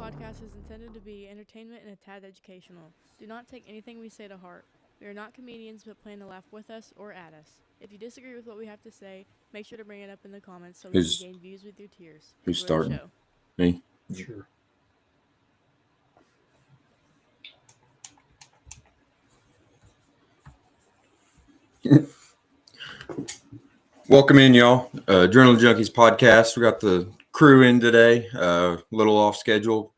podcast is intended to be entertainment and a tad educational. Do not take anything we say to heart. We are not comedians, but plan to laugh with us or at us. If you disagree with what we have to say, make sure to bring it up in the comments so we can gain views with your tears. Who's Enjoy starting? the show. Me? Sure. Welcome in, y'all. Journal Junkies podcast. We got the crew in today. A little off schedule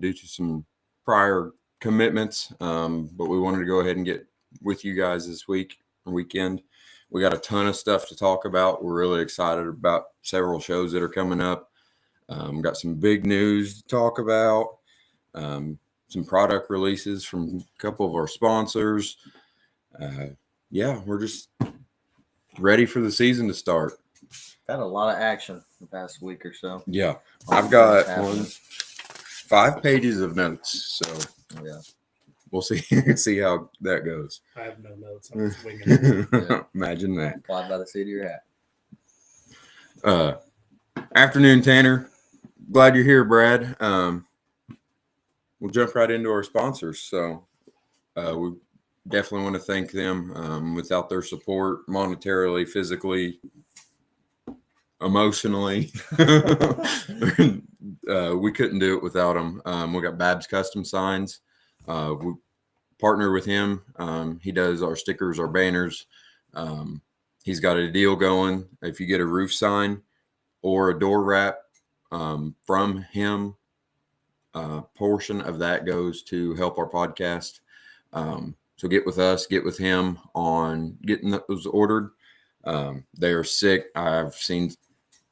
due to some prior commitments, but we wanted to go ahead and get with you guys this weekend. We got a ton of stuff to talk about. We're really excited about several shows that are coming up. Got some big news to talk about. Some product releases from a couple of our sponsors. We're just ready for the season to start. Had a lot of action the past week or so. Yeah, I've got 5 pages of notes, so yeah, we'll see how that goes. I have no notes. I'm just winging it. Yeah. Imagine that. Fly by the seat of your hat. Afternoon, Tanner. Glad you're here, Brad. We'll jump right into our sponsors. So we definitely want to thank them. Without their support, monetarily, physically, emotionally, we couldn't do it without them. We got Babbs Custom Signs. We partner with him. He does our stickers, our banners. He's got a deal going. If you get a roof sign or a door wrap from him, portion of that goes to help our podcast. So get with us, get with him on getting those ordered. They are sick. I've seen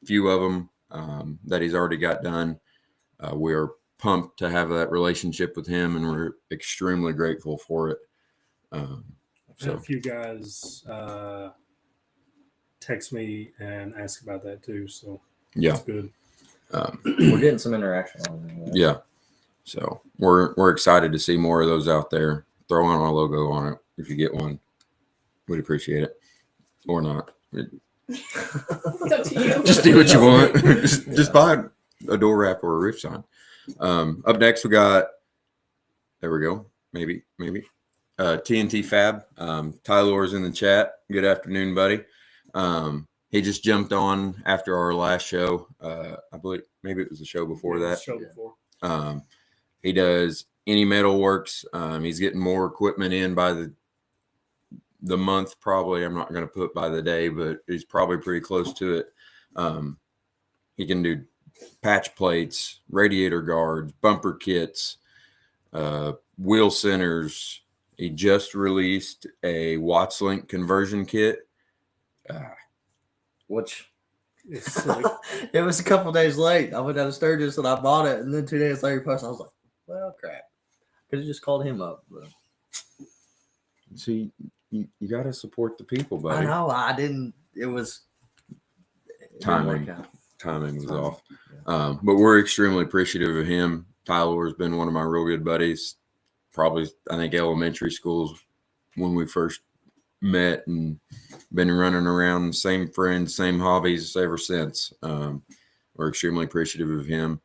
a few of them that he's already got done. We're pumped to have that relationship with him, and we're extremely grateful for it. I've had a few guys text me and ask about that too, so yeah, that's good. We're getting some interaction on it. Right? Yeah. So we're excited to see more of those out there. Throw on our logo on it if you get one. We'd appreciate it. Or not. It's up to you. Just do what you want. just buy a door wrap or a roof sign. Up next, we got, there we go. Maybe. TNT Fab. Tyler's in the chat. Good afternoon, buddy. He just jumped on after our last show. I believe maybe it was the show before that. Show before. He does any metal works. He's getting more equipment in by the month, probably. I'm not going to put by the day, but he's probably pretty close to it. He can do patch plates, radiator guards, bumper kits, wheel centers. He just released a Watts Link conversion kit. Which It's sick. it was a couple days late. I went down to Sturgis and I bought it, and then 2 days later, I was like, "Well, crap." Could have just called him up. But See, you got to support the people, buddy. I know I didn't. It didn't Timing. work out. Timing was Timing. off. But we're extremely appreciative of him. Tyler has been one of my real good buddies. Probably, I think, elementary schools when we first met, and been running around, same friends, same hobbies ever since. We're extremely appreciative of him.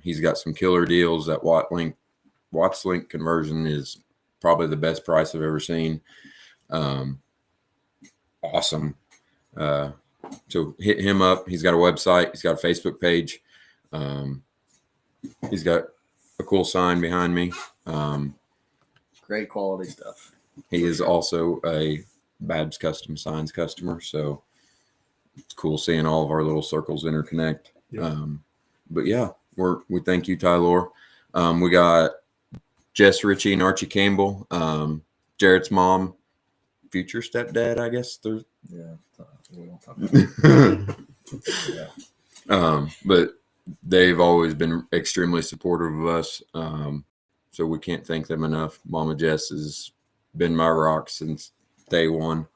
He's got some killer deals. That Watts Link conversion is probably the best price I've ever seen. Awesome. So hit him up. He's got a website. He's got a Facebook page. He's got a cool sign behind me. Great quality stuff. He is also a Babbs Custom Signs customer, so it's cool seeing all of our little circles interconnect. Yeah. But yeah, we thank you, Tyler. We got Jess, Richey, and Archie Campbell. Jared's mom, future stepdad, I guess. Yeah. We don't talk about it. Yeah. But they've always been extremely supportive of us. So we can't thank them enough. Mama Jess has been my rock since day one.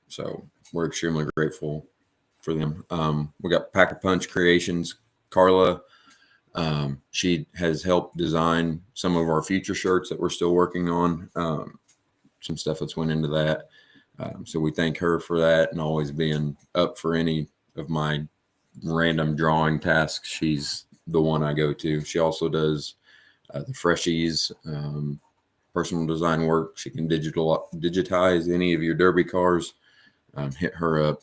So we're extremely grateful for them. We got Paca Punch Creations, Carla. She has helped design some of our future shirts that we're still working on. Some stuff that's went into that. So we thank her for that, and always being up for any of my random drawing tasks. She's the one I go to. She also does the freshies, personal design work. She can digitize any of your derby cars. Hit her up.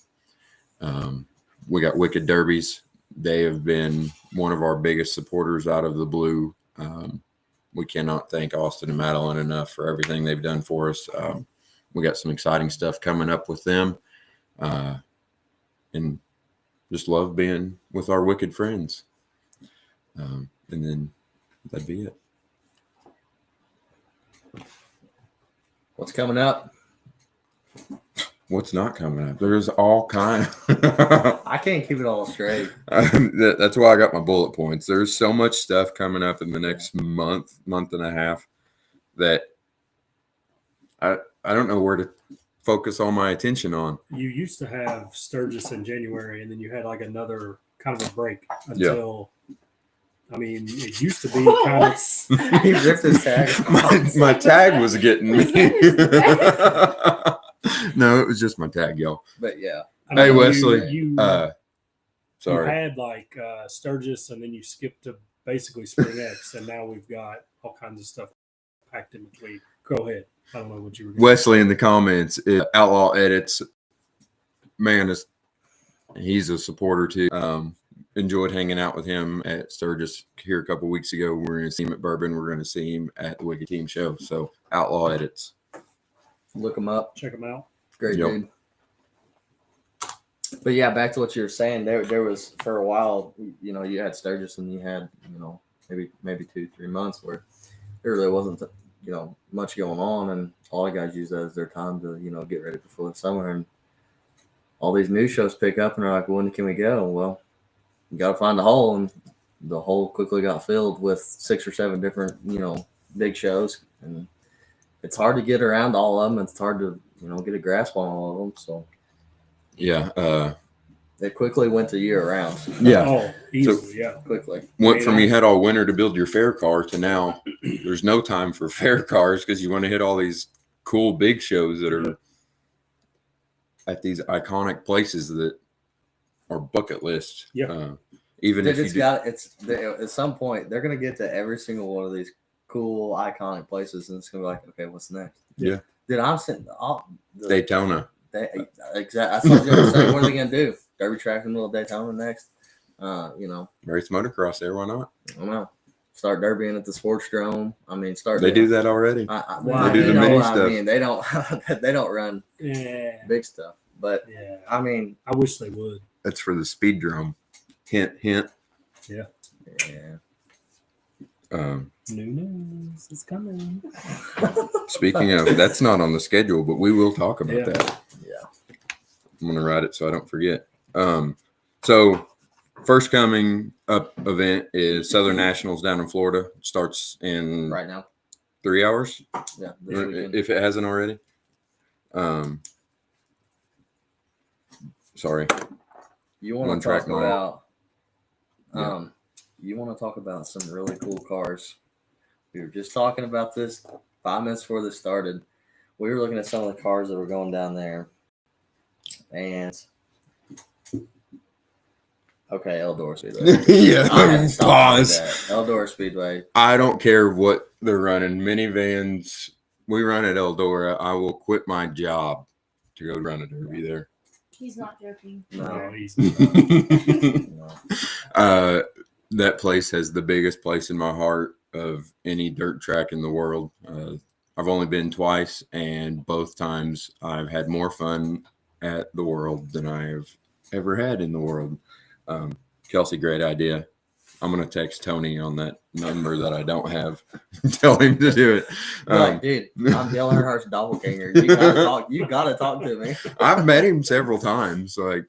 We got Wicked Derbies. They have been one of our biggest supporters out of the blue. We cannot thank Austin and Madeline enough for everything they've done for us. We got some exciting stuff coming up with them. And just love being with our Wicked friends. And then that'd be it. What's coming up? What's not coming up? There's all kind. I can't keep it all straight. That's why I got my bullet points. There's so much stuff coming up in the next month and a half that I don't know where to focus all my attention on. You used to have Sturgis in January, and then you had like another kind of a break until. I mean, it used to be kind of. He ripped his tag. my tag was getting me. No, it was just my tag, y'all. But yeah. Hey, Wesley. You Sorry. had like Sturgis, and then you skipped to basically Spring X, and now we've got all kinds of stuff packed in between. Go ahead. I don't know what you were going Wesley in the comments, Outlaw Edits. Man, he's a supporter too. Enjoyed hanging out with him at Sturgis here a couple weeks ago. We're going to see him at Bourbon. We're going to see him at the Wicked Team Show. So Outlaw Edits. Look him up. Check them out. Great Yep. dude. But yeah, back to what you were saying. There was for a while, you know, you had Sturgis and you had, you know, maybe 2-3 months where there really wasn't, you know, much going on, and all the guys use that as their time to, you know, get ready before the summer. And all these new shows pick up, and they're like, "When can we go?" Well, you got to find a hole, and the hole quickly got filled with 6 or 7 different, you know, big shows, and it's hard to get around all of them. It's hard to, you know, get a grasp on all of them. So Yeah. it quickly went to year round. Yeah. Oh, easily, yeah. Quickly. Went from you had all winter to build your fair car to now there's no time for fair cars because you want to hit all these cool big shows that are at these iconic places that are bucket lists. Yeah. Even They if you just do, got at some point they're gonna get to every single one of these cool iconic places, and it's gonna be like, okay, what's next? Yeah. Dude, I'm sitting all Daytona. exactly. That's what I was gonna say. What are they gonna do? Derby track in the middle of Daytona next? You know, Race motocross there, why not? I don't know. Start derbying at the sports drome. I mean, start. They do that already. Well, They do you the know mini what I stuff. mean. They don't run Yeah. big stuff, but Yeah. I mean, I wish they would. That's for the speed drum. Hint, hint. yeah. New news is coming. Speaking of, that's not on the schedule, but we will talk about Yeah. that. Yeah. I'm gonna write it so I don't forget. So first coming up event is Southern Nationals down in Florida. It starts in Right now. 3 hours, Yeah. This weekend. if it hasn't already. Sorry. You want One to track talk mind. about Yeah. you want to talk about some really cool cars. We were just talking about this 5 minutes before this started. We were looking at some of the cars that were going down there, and okay, Eldor Speedway. Yeah. I had to stop Pause. that. Eldor Speedway. I don't care what they're running. Minivans. We run at Eldora. I will quit my job to go run a derby there. He's not joking. No, No, he's no. That place has the biggest place in my heart of any dirt track in the world. I've only been twice, and both times I've had more fun at the World than I've ever had in the world. Kelsey, great idea. I'm going to text Tony on that number that I don't have. Tell him to do it. You're like, dude, I'm Dale Earnhardt's doppelganger. You gotta talk. You gotta talk to me. I've met him several times. Like,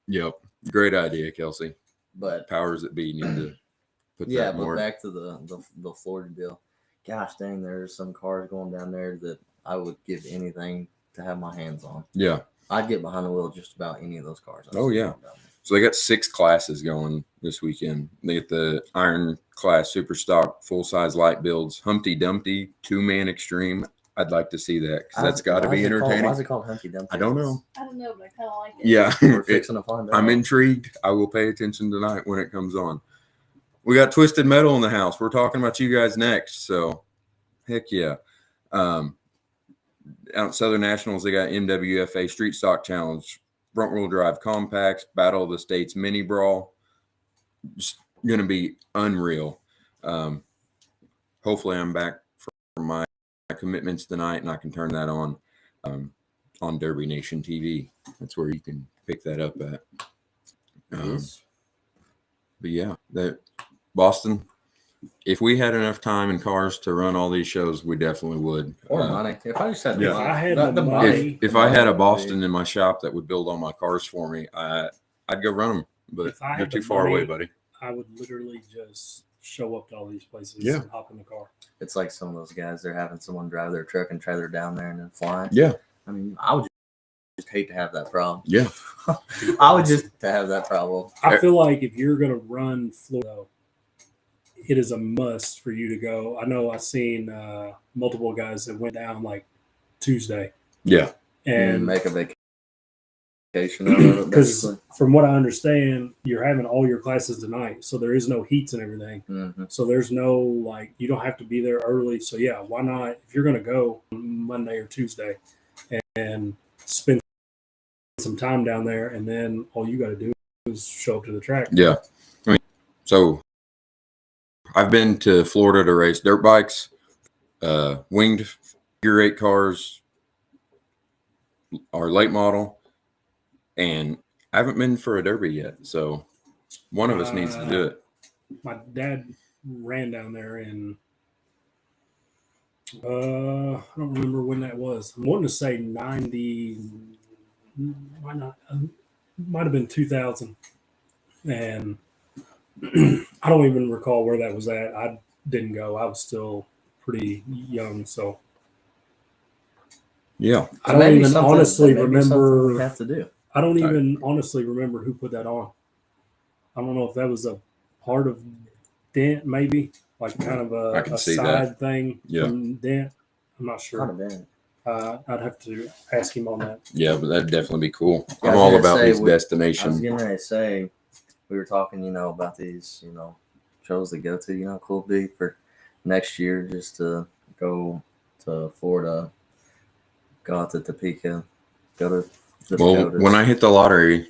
yep. Great idea, Kelsey. But Powers that be need to put yeah, that but more. back to the Florida deal. Gosh dang, there's some cars going down there that I would give anything to have my hands on. Yeah. I'd get behind the wheel of just about any of those cars. I've Oh, seen yeah. going down there. So they got 6 classes going this weekend. They get the Iron Class Super Stock full-size light builds, Humpty Dumpty 2-man extreme. I'd like to see that because that's got to Why be is it called- entertaining. Why is it called Humpty Dumpty? I don't know. I don't know, but I kind of like it. Yeah, We're fixing to find out. I'm intrigued. I will pay attention tonight when it comes on. we got Twisted Metal in the house. We're talking about you guys next. So, heck yeah. Out at Southern Nationals, they got MWFA Street Stock Challenge, front wheel drive compacts, Battle of the States mini brawl. Just going to be unreal. Hopefully, I'm back for my commitments tonight, and I can turn that on Derby Nation TV. That's where you can pick that up at. Yes. But yeah, that Boston. If we had enough time and cars to run all these shows, we definitely would. Or money. If I just had If money, I had not the money. money- If I had a Boston in my shop that would build all my cars for me, I'd go run them. But If I they're had too the far money- away, buddy. I would literally just show up to all these places Yeah. and hop in the car. It's like some of those guys, they're having someone drive their truck and trailer down there and then fly. Yeah, I mean, I would just hate to have that problem. yeah, I would just to have that problem. I feel like if you're going to run Florida, it is a must for you to go. I know I've seen multiple guys that went down like Tuesday. yeah. And And make a vacation out of it. because basically. from what I understand, you're having all your classes tonight. So there is no heats and everything. Mhm. So there's no, like, you don't have to be there early. So yeah, why not? If you're going to go Monday or Tuesday and spend some time down there, and then all you got to do is show up to the track. Yeah. I mean, so I've been to Florida to race dirt bikes, winged figure eight cars, our late model, and I haven't been for a derby yet. So one of us needs to do it. My dad ran down there in I don't remember when that was. I'm wanting to say 90. Why not? Might have been 2000. And I don't even recall where that was at. I didn't go. I was still pretty young, so Yeah. I don't Maybe even something- honestly maybe something remember. we have to do. I don't even honestly remember who put that on. I don't know if that was a part of Dent, maybe like kind of I can a see side that. thing Yeah. from Dent. I'm not Kind sure. of bad. I'd have to ask him on that. Yeah, but that'd definitely be cool. Yeah, I I'm was all gonna about say, these I was destinations. getting ready to say, we were talking, about these, shows to go to, cool be for next year just to go to Florida, go out to Topeka, go to the Well, Dakotas. when I hit the lottery,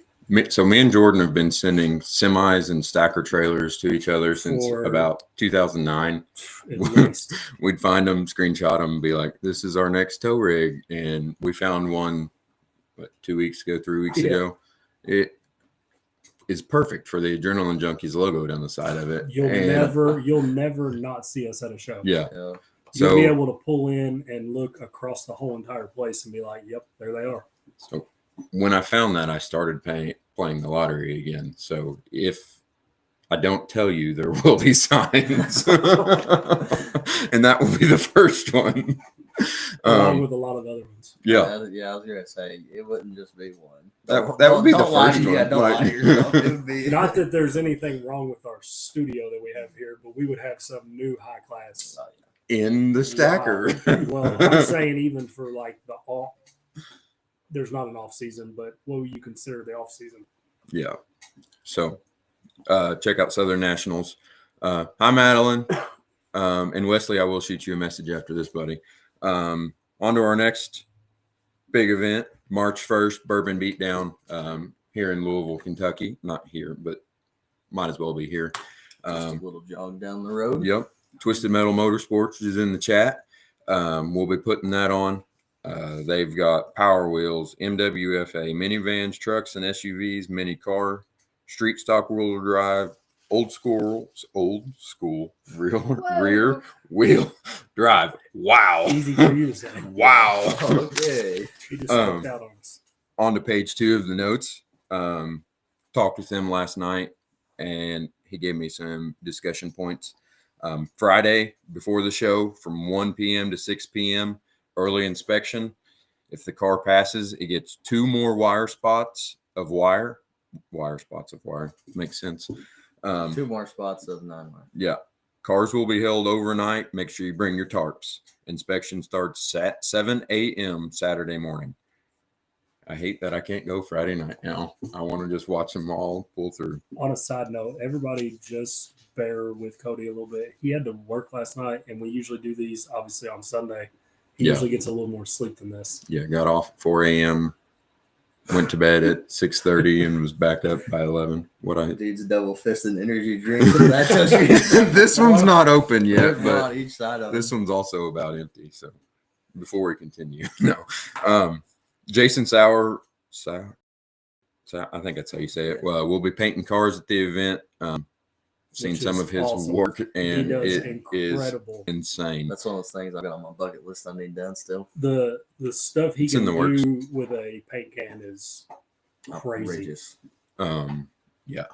so me and Jordan have been sending semis and stacker trailers to each other since For- about 2009. At least. We'd find them, screenshot them, and be like, "This is our next tow rig." And we found one, 2 weeks ago, 3 weeks Yeah. ago. It is perfect for the Adrenaline Junkies logo down the side of it. You'll And- never not see us at a show. yeah. Yeah. You'll be So, able to pull in and look across the whole entire place and be like, "Yep, there they are." so when I found that, I started playing the lottery again. So if I don't tell you, there will be signs, and that will be the first one. Along with a lot of other ones. Yeah, I was gonna say it wouldn't just be one. That would be the don't lie to first you. Yeah, one, don't like- lie to yourself. It would be Not that there's anything wrong with our studio that we have here, but we would have some new high class. in the stacker. Well, I'm saying even for like the off, there's not an off season, but what would you consider the off season? Yeah. So check out Southern Nationals. Hi, Madeline. And Wesley, I will shoot you a message after this, buddy. On to our next big event, March 1st, Bourbon Beatdown here in Louisville, Kentucky. Not here, but might as well be here. Just a little jog down the road. Yep. Twisted Metal Motorsports is in the chat. We'll be putting that on. They've got Power Wheels, MWFA, minivans, trucks, and SUVs, mini car, street stock wheel drive, old school rear wheel drive. Wow. Easy for you to say. Wow. Okay. He just stepped out on us. On to page 2 of the notes. Talked with him last night, and he gave me some discussion points. Friday before the show from 1 p.m. to 6 p.m. early inspection. If the car passes, it gets 2 more wire spots of wire. Makes sense. 2 more spots of 9 wire. Yeah. Cars will be held overnight. Make sure you bring your tarps. Inspection starts at 7 a.m. Saturday morning. I hate that I can't go Friday night now. I want to just watch them all pull through. On a side note, everybody just bear with Cody a little bit. He had to work last night, and we usually do these obviously on Sunday. He Yeah. usually gets a little more sleep than this. Yeah, got off at 4 a.m., went to bed at 6:30, and was back up by 11. Dude's double fisted energy drink. That touch This one's not open yet, on but each side of this him. one's also about empty. So before we continue, no. Jason Sauer, I think that's how you say it. Well, we'll be painting cars at the event. Seen Which some is of his awesome. work, He and does it is incredible. insane. That's one of those things I've got on my bucket list I need done still. The stuff he It's in can the works. do with a paint can is crazy. Outrageous. Yeah.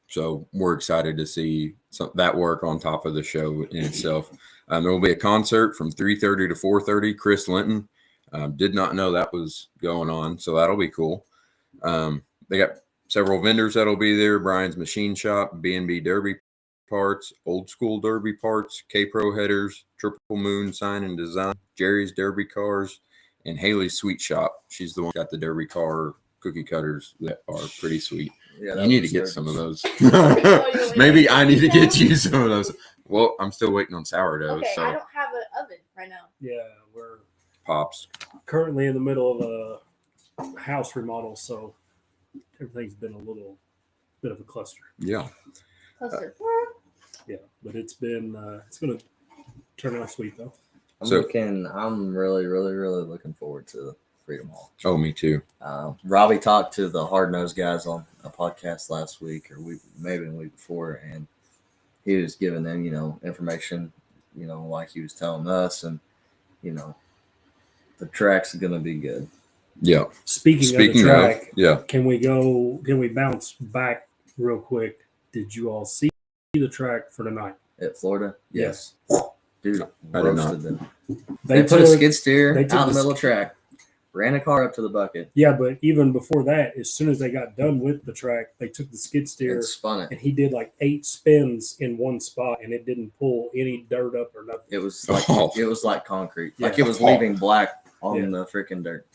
So we're excited to see that work on top of the show in itself. There will be a concert from 3:30 to 4:30. Chris Linton did not know that was going on, so that'll be cool. They got several vendors that'll be there: Brian's Machine Shop, B&B Derby Parts, Old School Derby Parts, K-Pro Headers, Triple Moon Sign and Design, Jerry's Derby Cars, and Haley's Sweet Shop. She's the one who got the Derby car cookie cutters that are pretty sweet. Yeah, You need to get some of those. you Maybe I need to want get you some of those. Well, I'm still waiting on sourdough, Okay, I so don't have an oven right now. Yeah, we're pops. currently in the middle of a house remodel, so everything's been a little bit of a cluster. Yeah. Cluster. Yeah, but it's going to turn out sweet though. I'm really, really, really looking forward to Freedom Hall. Oh, me too. Robbie talked to the Hard Nosed guys on a podcast last week, or maybe the week before, and he was giving them, information, like he was telling us, and the track's gonna be good. Yeah. Speaking of the track, yeah. can we bounce back real quick? Did you all see the track for tonight? At Florida, yes. Dude, I did not. roasted them. They put a skid steer out in the middle of the track, ran a car up to the bucket, Yeah, but even before that, as soon as they got done with the track, they took the skid steer and spun it. and he did like 8 spins in one spot, and it didn't pull any dirt up or nothing. It was like concrete, Yeah. like it was leaving black on Yeah. the freaking dirt.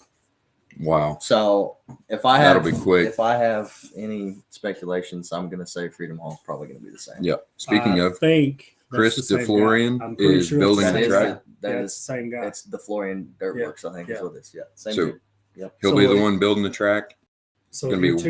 Wow. So if I have, That'll be quick. If I have any speculations, I'm gonna say Freedom Hall is probably gonna be the same. Yeah. Speaking I of, think that's Chris the same guy. DeFlorian I'm pretty is sure building it's That the is track. that yeah, is it's the same guy. it's the Florian Dirt Yeah. Works, I think Yeah. is what it is. Yeah, same So- dude. Yep. He'll So be the if- one building the track. So gonna if you're be-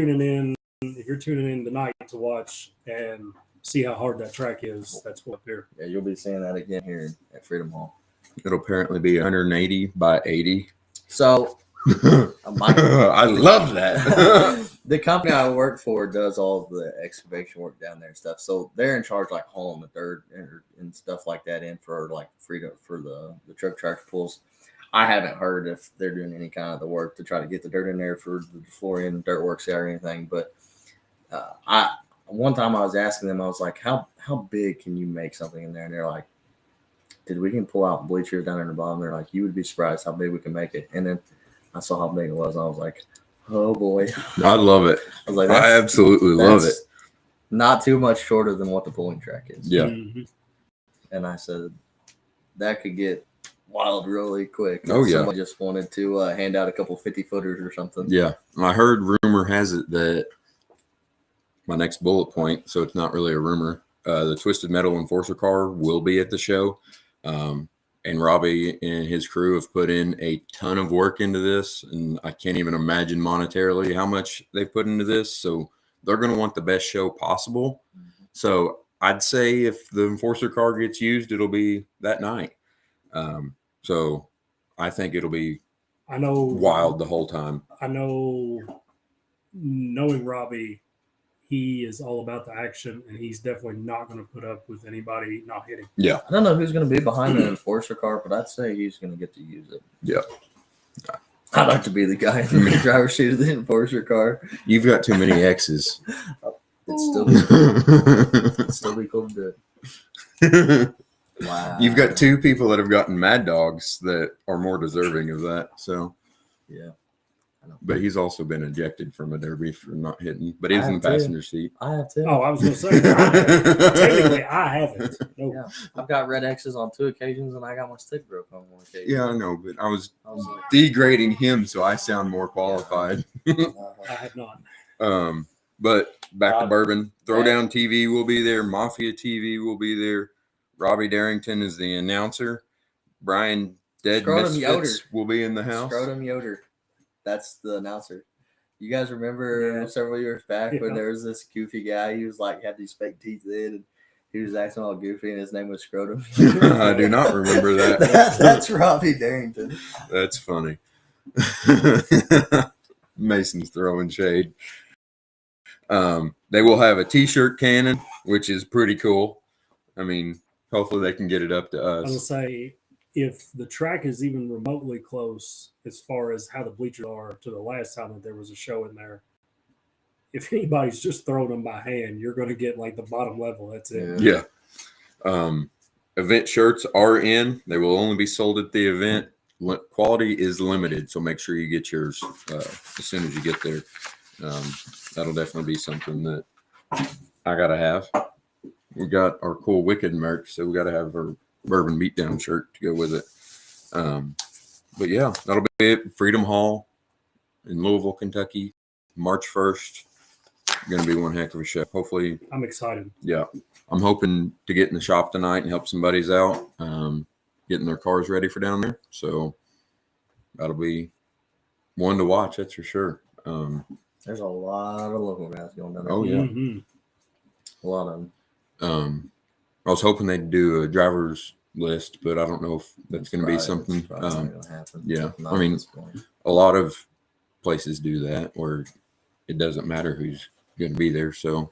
tuning in tonight to watch and see how hard that track is, that's what here. Yeah, you'll be seeing that again here at Freedom Hall. It'll apparently be 180 by 80. So I love that. the company I work for does all the excavation work down there and stuff. So they're in charge, like hauling the dirt and stuff like that in for like freedom for the truck tractor pulls. I haven't heard if they're doing any kind of the work to try to get the dirt in there for the Florian Dirt Works or anything. But one time I was asking them, I was like, how big can you make something in there? And they're like, dude, we can pull out bleachers down in the bottom. They're like, you would be surprised how big we can make it. And then I saw how big it was. And I was like, oh boy. I love it. I was like, I absolutely love it. that's not too much shorter than what the pulling track is. Yeah. Mhm. And I said, that could get wild really quick. Oh, yeah. Someone just wanted to hand out a couple 50-footers or something. Yeah. I heard rumor has it that my next bullet point, so it's not really a rumor, the Twisted Metal Enforcer car will be at the show. And Robbie and his crew have put in a ton of work into this, and I can't even imagine monetarily how much they've put into this. So they're going to want the best show possible. So I'd say if the Enforcer car gets used, it'll be that night. So I think it'll be I know wild the whole time. I know, knowing Robbie, he is all about the action, and he's definitely not going to put up with anybody not hitting. Yeah. I don't know who's going to be behind the Enforcer car, but I'd say he's going to get to use it. Yeah. I'd like to be the guy in the driver's seat of the Enforcer car. You've got too many X's. It'd still be cool to do it. Wow. You've got 2 people that have gotten Mad Dogs that are more deserving of that. So Yeah. But he's also been ejected from a derby for not hitting. But he was in the I have passenger seat. I have too. Oh, I was going to say, technically, I haven't. No. Yeah, I've got red X's on 2 occasions, and I got my stick broke on 1 occasion. Yeah, I know, but I was I was like, degrading him, so I sound more qualified. I have not. But back to Bourbon. Yeah. Throwdown TV will be there. Mafia TV will be there. Robbie Darrington is the announcer. Brian Dead Scrotum Misfits Yoder. will be in the house. Scrotum Yoder. That's the announcer. You guys remember several years back when there was this goofy guy? He was like, had these fake teeth in, and he was acting all goofy, and his name was Scrotum. I do not remember that. That's Robbie Darrington. That's funny. Mason's throwing shade. They will have a t-shirt cannon, which is pretty cool. I mean, hopefully they can get it up to I was going to us. say, if the track is even remotely close as far as how the bleachers are to the last time that there was a show in there, if anybody's just throwing them by hand, you're going to get like the bottom level. That's it. Yeah. Event shirts are in. They will only be sold at the event. Quality is limited, so make sure you get yours as soon as you get there. That'll definitely be something that I gotta have. We got our cool Wicked merch, so we gotta have our Bourbon Beatdown shirt to go with it. But yeah, that'll be it. Freedom Hall in Louisville, Kentucky, March 1st. Gonna be one heck of a show. Hopefully, I'm excited. yeah. I'm hoping to get in the shop tonight and help some buddies out, getting their cars ready for down there. So that'll be one to watch, that's for sure. There's a lot of local guys going down there. Oh, yeah. Mm-hmm. A lot of them. I was hoping they'd do a driver's list, but I don't know if that's going to be something. It's probably not gonna happen. Yeah, Not I at mean, this point. a lot of places do that where it doesn't matter who's going to be there. So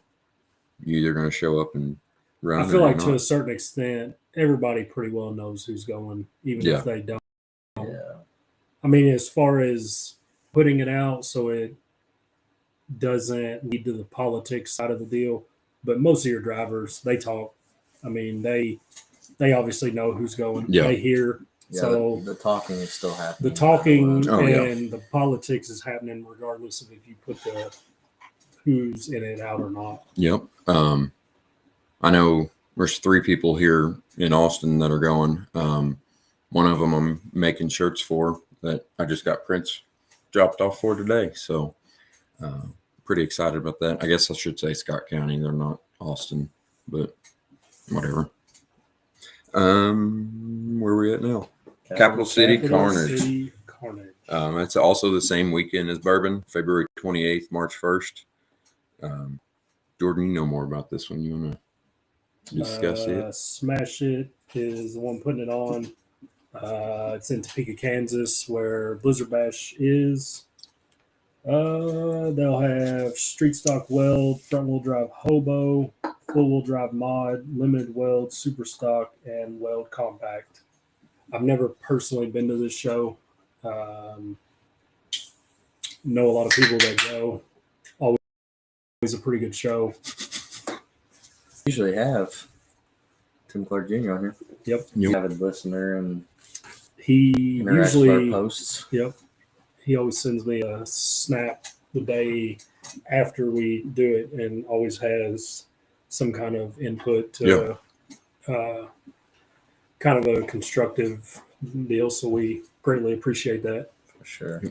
you're either going to show up and run. I feel or like you're to a not. certain extent, everybody pretty well knows who's going, even Yeah. if they don't. Yeah. I mean, as far as putting it out so it doesn't lead to the politics side of the deal, but most of your drivers, they talk. I mean, they obviously know who's going. Yeah. They hear. Yeah, So the talking is still happening. the talking Oh, yeah. and the politics is happening regardless of if you put the who's in it out or not. Yep. I know there's 3 people here in Austin that are going. One of them I'm making shirts for that I just got prints dropped off for today. So pretty excited about that. I guess I should say Scott County. They're not Austin, but whatever. Where are we at now? Capital City Carnage. City Carnage. It's also the same weekend as Bourbon, February 28th, March 1st. Jordan, you know more about this one. You want to discuss it? Smash It is the one putting it on. It's in Topeka, Kansas, where Blizzard Bash is. They'll have street stock weld, front wheel drive hobo, full wheel drive mod, limited weld, super stock, and weld compact. I've never personally been to this show. Know a lot of people that go. Always a pretty good show. Usually have Tim Clark Jr. on here. Yep. Avid listener and He interacts with our usually posts. Yep. He always sends me a snap the day after we do it and always has some kind of input to kind of a constructive deal. So we greatly appreciate that. For sure.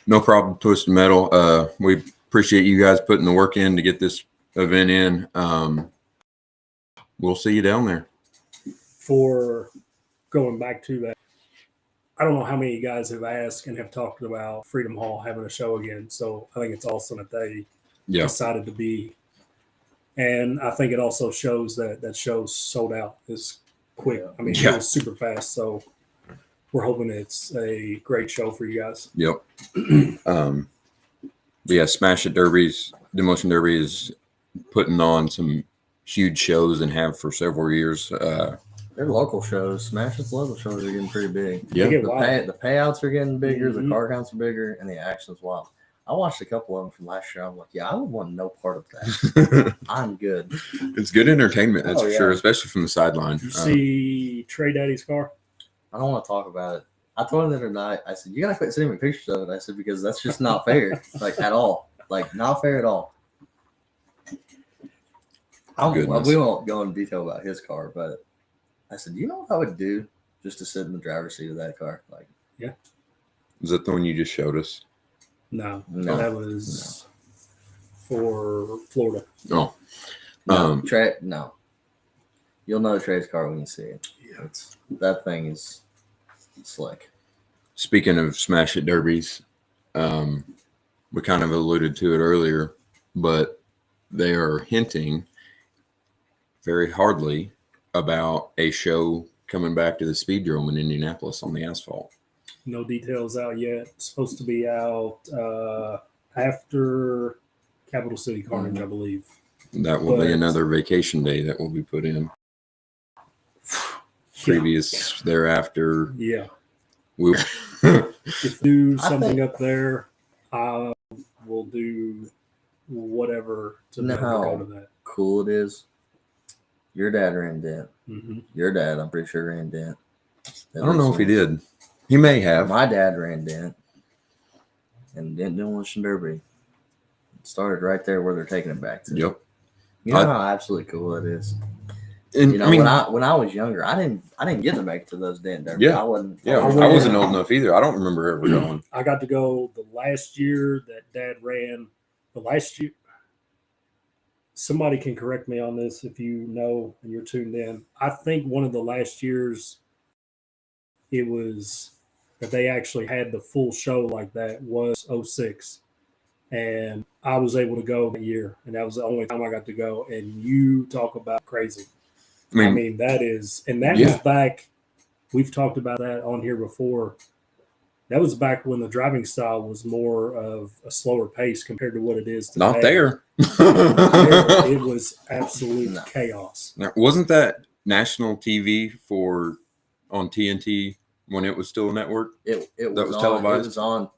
No problem, Twisted Metal. We appreciate you guys putting the work in to get this event in. We'll see you down there. For going back to that, I don't know how many guys have asked and have talked about Freedom Hall having a show again. So I think it's awesome that they decided to be. And I think it also shows that that show's sold out as quick. I mean, it was super fast. So we're hoping it's a great show for you guys. Yep. Smash It Derbies, Demolition Derby is putting on some huge shows and have for several years. They're local shows. Smash's local shows are getting pretty big. Yeah. They get The, wild. the payouts are getting bigger. Mhm. The car counts are bigger, and the action's wild. I watched a couple of them from last year. I'm like, yeah, I would want no part of that. I'm good. It's good entertainment, that's Oh, for yeah. sure, especially from the sideline. Did you see Trey Daddy's car? I don't want to talk about it. I told him the other night, I said, you got to quit sending me pictures of it. I said, because that's just not fair. Like, at all. Like, not fair at all. We won't go into detail about his car, but I said, you know what I would do just to sit in the driver's seat of that car? Like, Yeah. Is that the one you just showed us? No. No. That was for Florida. Oh. no. No. You'll know Trey's car when you see it. Yeah. That thing is slick. Speaking of Smash It Derbies, we kind of alluded to it earlier, but they are hinting very hardly about a show coming back to the Speedrome in Indianapolis on the asphalt. No details out yet. It's supposed to be out after Capital City Carnage, I believe. That will be another vacation day that will be put in. Previous thereafter. Yeah. We If do something up there, we'll do whatever to know how go to that. Cool it is. Your dad ran Dent. Mm-hmm. Your dad, I'm pretty sure, ran Dent. I don't know if he did. He may have. My dad ran Dent. And Dent Demolition Derby. It started right there where they're taking it back to. Yep. You know how absolutely cool it is. And You know, I mean, when I was younger, I didn't get to make it to those Dent Derbies. Yeah. I wasn't. I wasn't old enough either. I don't remember ever going. I got to go the last year that Dad ran. The last year, somebody can correct me on this if you know and you're tuned in. I think one of the last years it was that they actually had the full show like that was 06. And I was able to go that year. And that was the only time I got to go. And you talk about crazy. I mean that is, and that was back, we've talked about that on here before. That was back when the driving style was more of a slower pace compared to what it is today. Not there. It was absolute chaos. Now, wasn't that national TV on TNT when it was still a network? It was televised?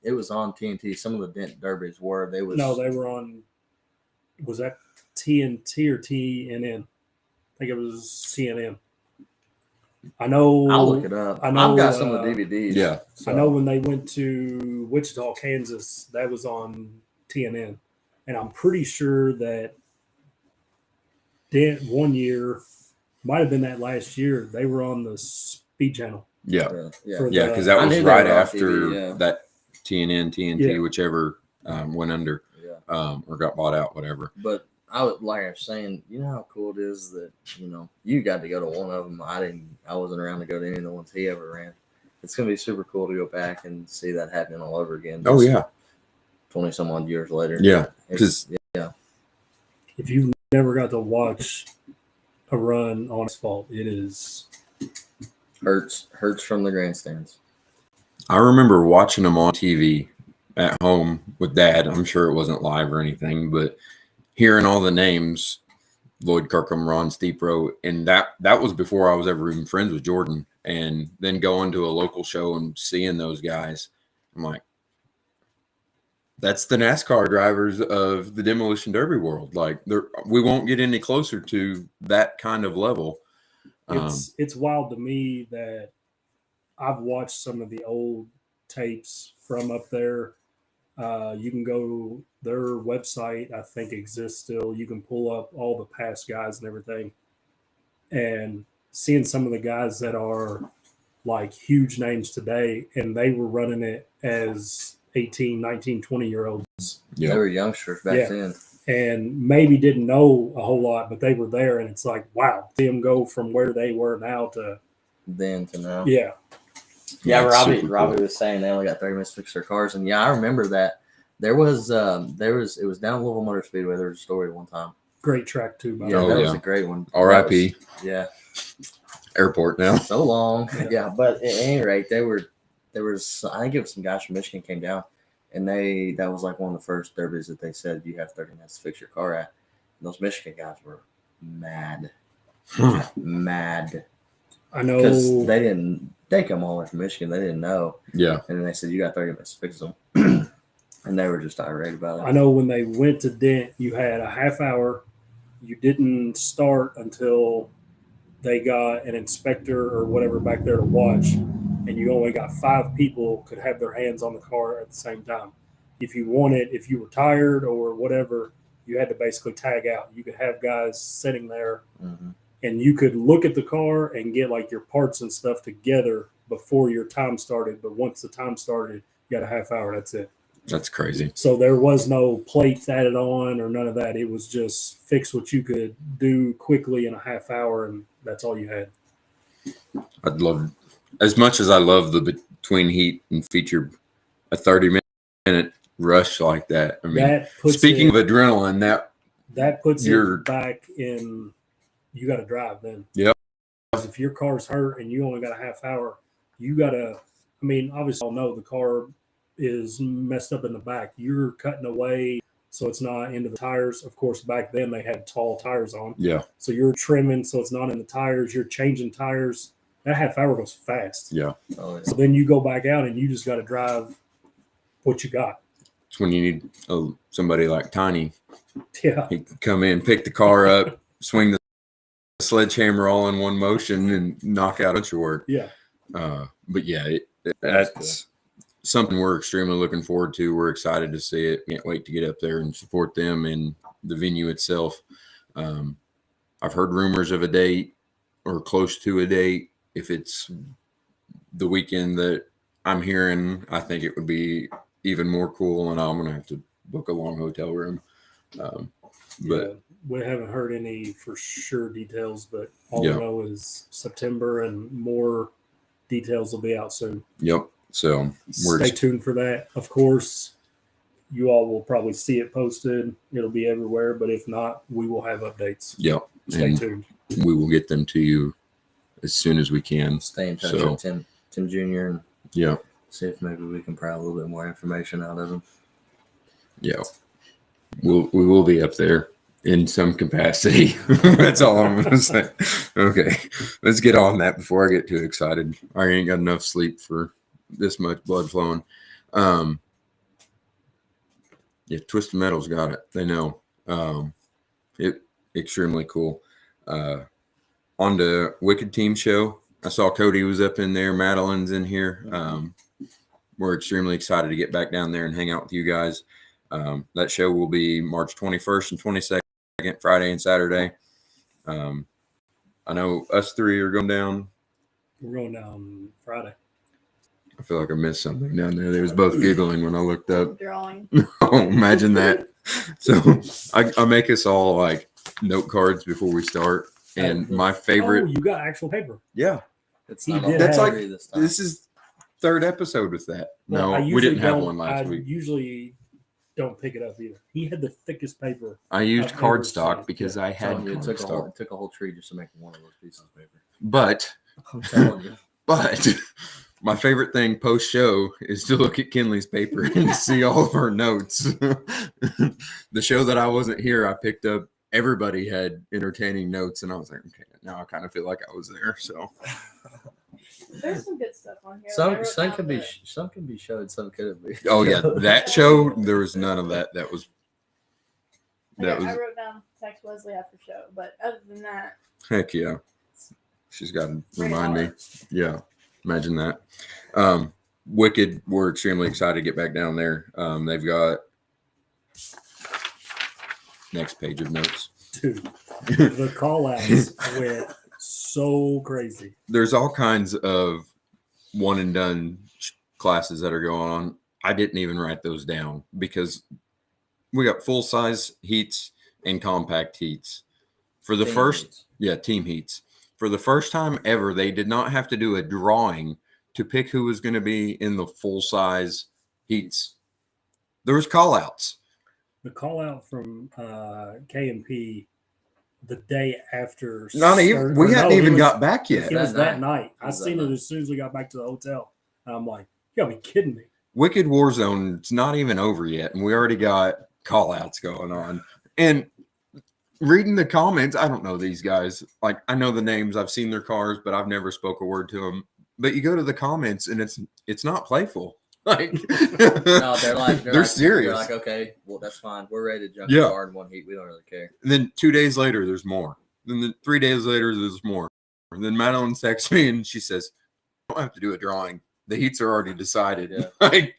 It was on TNT. Some of the Dent Derbies were. They were on, was that TNT or TNN? I think it was CNN. I know. I'll look it up. I know, I've got some of the DVDs. Yeah. So. I know when they went to Wichita, Kansas, that was on TNN. And I'm pretty sure that Dent one year, might have been that last year, they were on the Speed Channel. Yeah. Yeah. Because that was right after TV, that TNT, whichever went under or got bought out, whatever. But I was saying, you know how cool it is that, you know, you got to go to one of them. I wasn't around to go to any of the ones he ever ran. It's going to be super cool to go back and see that happening all over again. Oh, yeah. 20 some odd years later. Yeah. Because if you've never got to watch a run on asphalt, it is hurts from the grandstands. I remember watching them on TV at home with Dad. I'm sure it wasn't live or anything, but hearing all the names, Lloyd Kirkham, Ron Steepro, and that was before I was ever even friends with Jordan. And then going to a local show and seeing those guys, I'm like, that's the NASCAR drivers of the Demolition Derby world. Like, we won't get any closer to that kind of level. It's wild to me that I've watched some of the old tapes from up there. You can go, their website, I think, exists still. You can pull up all the past guys and everything. And seeing some of the guys that are like huge names today, and they were running it as 18, 19, 20-year-olds. Yeah. They were youngsters back then. And maybe didn't know a whole lot, but they were there. And it's like, wow, see them go from where they were now to then to now. Yeah. Yeah, Robbie was saying they only got 30 minutes to fix their cars. And yeah, I remember that. It was down Louisville Motor Speedway. There was a story one time. Great track too, by that was a great one. R.I.P. Yeah. Airport now. So long. Yeah, but at any rate, there was I think it was some guys from Michigan came down, and that was like one of the first derbies that they said you have 30 minutes to fix your car at. And those Michigan guys were mad. Mad. I know. Because they come all the way from Michigan. They didn't know. Yeah. And then they said, you got 30 minutes to fix them. And they were just irate about it. I know when they went to Dent, you had a half hour. You didn't start until they got an inspector or whatever back there to watch. and you only got 5 people could have their hands on the car at the same time. If you if you were tired or whatever, you had to basically tag out. You could have guys sitting there, and you could look at the car and get like your parts and stuff together before your time started. But once the time started, you got a half hour. That's it. That's crazy. So there was no plates added on or none of that. It was just fix what you could do quickly in a half hour, and that's all you had. I'd love, as much as I love the between heat and feature, a 30-minute rush like that. I mean, That puts speaking it, of adrenaline, that puts you're- it back in. You got to drive then. Yep. Because if your car's hurt and you only got a half hour, you got to. I mean, obviously, I'll know the car is messed up in the back. You're cutting away so it's not into the tires. Of course, back then they had tall tires on. yeah, So you're trimming so it's not in the tires. You're changing tires. That half hour goes fast. yeah. Oh, yeah. So then you go back out and you just got to drive what you got. It's when you need somebody like Tiny. Yeah. He can come in, pick the car up, swing the sledgehammer all in one motion, and knock out a bunch of work. Yeah. But yeah, that's something we're extremely looking forward to. We're excited to see it. Can't wait to get up there and support them and the venue itself. I've heard rumors of a date or close to a date. If it's the weekend that I'm hearing, I think it would be even more cool, and I'm going to have to book a long hotel room. But Yeah, we haven't heard any for sure details, but all Yeah. we know is September, and more details will be out soon. yep. So we're Stay tuned for that. Of course, you all will probably see it posted. It'll be everywhere, but if not, we will have updates. yep. Stay And tuned. we will get them to you as soon as we can. Stay in touch So- with Tim Jr. and Yeah. see if maybe we can pry a little bit more information out of him. Yeah. We will be up there in some capacity. That's all I'm going to say. Okay. Let's get on that before I get too excited. I ain't got enough sleep for this much blood flowing. Yeah, Twisted Metal's got it. They know. It extremely cool. On the Wicked Team show, I saw Cody was up in there. Madeline's in here. We're extremely excited to get back down there and hang out with you guys. That show will be March 21st and 22nd, Friday and Saturday. I know us three are going down. We're going down Friday. I feel like I missed something down there. They was both giggling when I looked up. Drawing. Oh, imagine that. So I make us all like note cards before we start. And my favorite. Oh, you got actual paper. Yeah. It's He not did on That's have- like, three this time. this is third episode with that. Well, No, I we usually didn't have don't- one last I week. usually don't pick it up either. He had the thickest paper. I used I've never cardstock seen. because Yeah. I had Telling you, it took cardstock. a whole tree just to make one of those pieces of paper. But I'm telling you. my favorite thing post show is to look at Kinley's paper and see all of her notes. The show that I wasn't here, I picked up. Everybody had entertaining notes, and I was like, okay, now I kind of feel like I was there. So There's some good stuff on here. Some can be showed, some couldn't be. oh yeah, that show there was none of that. That was I that was wrote down text Wesley after show, but other than that, heck yeah. She's got to remind me. Yeah, imagine that. Wicked, we're extremely excited to get back down there. They've got next page of notes. Dude, the call outs went so crazy. There's all kinds of one and done classes that are going on. I didn't even write those down because we got full size heats and compact heats. For the team heats. For the first time ever, they did not have to do a drawing to pick who was going to be in the full size heats. There was call outs. The call out from K&P the day after. We hadn't even got back yet. It was that That night. I It was that seen it night. as soon as we got back to the hotel. And I'm like, you gotta be kidding me. Wicked Warzone, it's not even over yet, and we already got call outs going on. And reading the comments, I don't know these guys. Like, I know the names, I've seen their cars, but I've never spoke a word to them. But you go to the comments, and it's not playful. Like, No, they're like they're serious. They're like, okay, well that's fine. We're ready to jump Yeah. the car in one heat. We don't really care. And then 2 days later, there's more. Then 3 days later, there's more. And then Madeline texts me, and she says, don't have to do a drawing. The heats are already decided. Yeah. Like,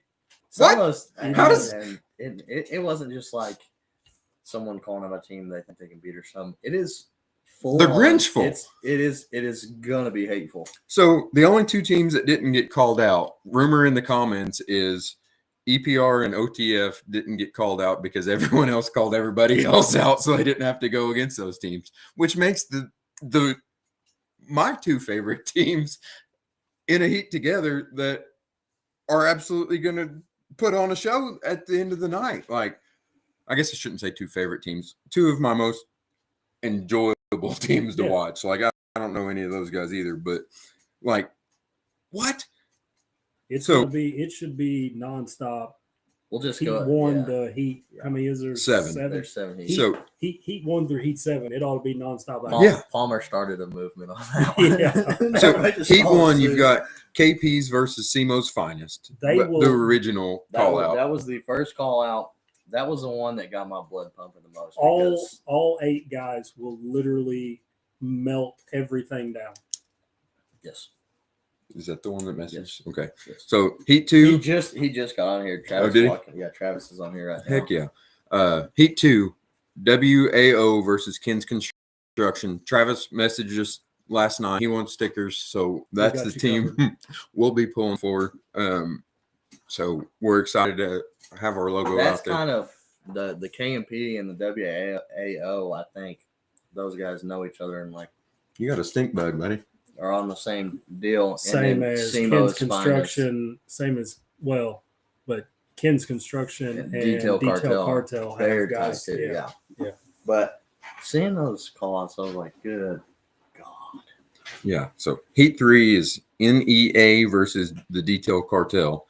Some what? of us, How does- and it wasn't just like someone calling out a team they think they can beat or something. It is full. They're on. vengeful. It is gonna be hateful. So the only two teams that didn't get called out, rumor in the comments is EPR and OTF didn't get called out because everyone else called everybody else out, so they didn't have to go against those teams, which makes my two favorite teams in a heat together that are absolutely going to put on a show at the end of the night. Like, I guess I shouldn't say two favorite teams, two of my most enjoyable teams to watch. Like, I don't know any of those guys either, but like, what? It should be nonstop. We'll just Heat go 1 to Heat. How many is there? 7. There's 7 heats. So Heat 1 through Heat 7. It ought to be nonstop. Palmer started a movement on that one. Yeah. So Heat 1, you've got KP's versus SEMO's Finest. They will- the original call out. That was the first call out. That was the one that got my blood pumping the most. All 8 guys will literally melt everything down. Yes. Is that the one that messaged? Yes. Okay. Yes. So Heat 2. He just got on here. Travis did he? walking. Yeah, Travis is on here right now. Heck yeah. Heat 2, WAO versus Ken's Construction. Travis messaged us last night. He wants stickers, so that's the team we'll be pulling for. So we're excited to have our logo That's out there. kind of the KMP and the WAO. I think those guys know each other and like You got a stink bug, buddy. are on the same deal. Same and then as SEMO's Ken's Construction. Same as but Ken's Construction and Detail Cartel They're have guys. tight too, Yeah. But seeing those call-outs, I was like, good God. Yeah. So Heat 3 is NEA versus the Detail Cartel.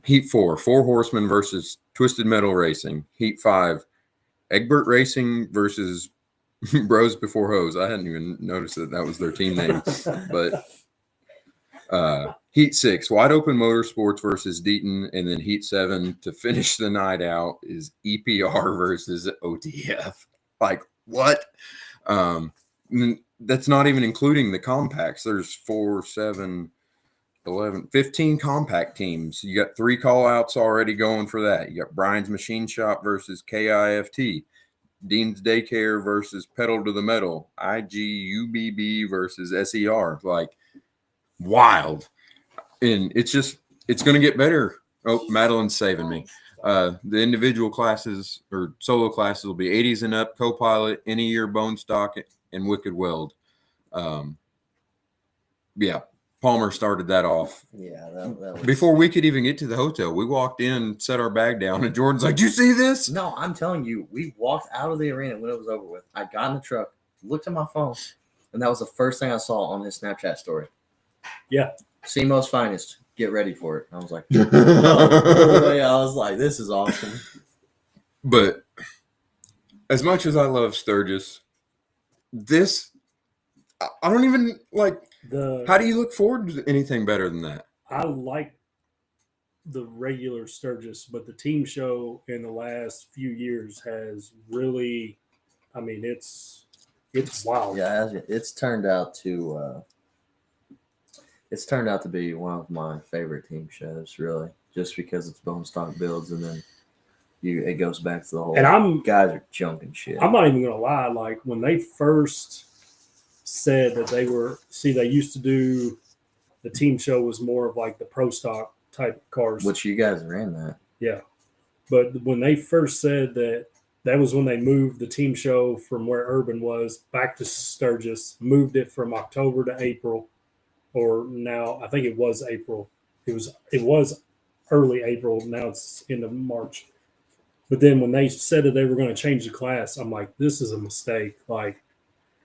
Heat 4, Four Horsemen versus Twisted Metal Racing. Heat 5, Egbert Racing versus Bros Before Hoes. I hadn't even noticed that was their team name. But Heat 6, Wide Open Motorsports versus Deaton. And then Heat 7 to finish the night out is EPR versus OTF. Like, what? That's not even including the compacts. There's 4, 7, 11, 15 compact teams. You got 3 call outs already going for that. You got Brian's Machine Shop versus KIFT, Dean's Daycare versus Pedal to the Metal, IGUBB versus SER. Like, wild. And it's going to get better. Oh, Madeline's saving me. The individual classes or solo classes will be 80s and up, co-pilot, any year bone stock, and Wicked Weld. Yeah. Palmer started that off. Yeah, that was... Before we could even get to the hotel, we walked in, set our bag down, and Jordan's like, "Do you see this?" No, I'm telling you, we walked out of the arena when it was over with. I got in the truck, looked at my phone, and that was the first thing I saw on his Snapchat story. Yeah. SEMO's Finest. Get ready for it. I was like, oh, yeah, I was like, this is awesome. But as much as I love Sturgis, I don't even like. How do you look forward to anything better than that? I like the regular Sturgis, but the team show in the last few years has really, I mean, it's wild. Yeah, it's turned out to be one of my favorite team shows, really, just because it's bone stock builds and then it goes back to the whole. And guys are junking shit. I'm not even gonna lie. Like when they first said that they used to do the team show was more of like the pro stock type cars, which you guys ran that. Yeah, but when they first said that was when they moved the team show from where Urban was back to Sturgis, moved it from October to April, or now I think it was April. It was early April. Now it's end of March. But then when they said that they were going to change the class, I'm like, this is a mistake. Like,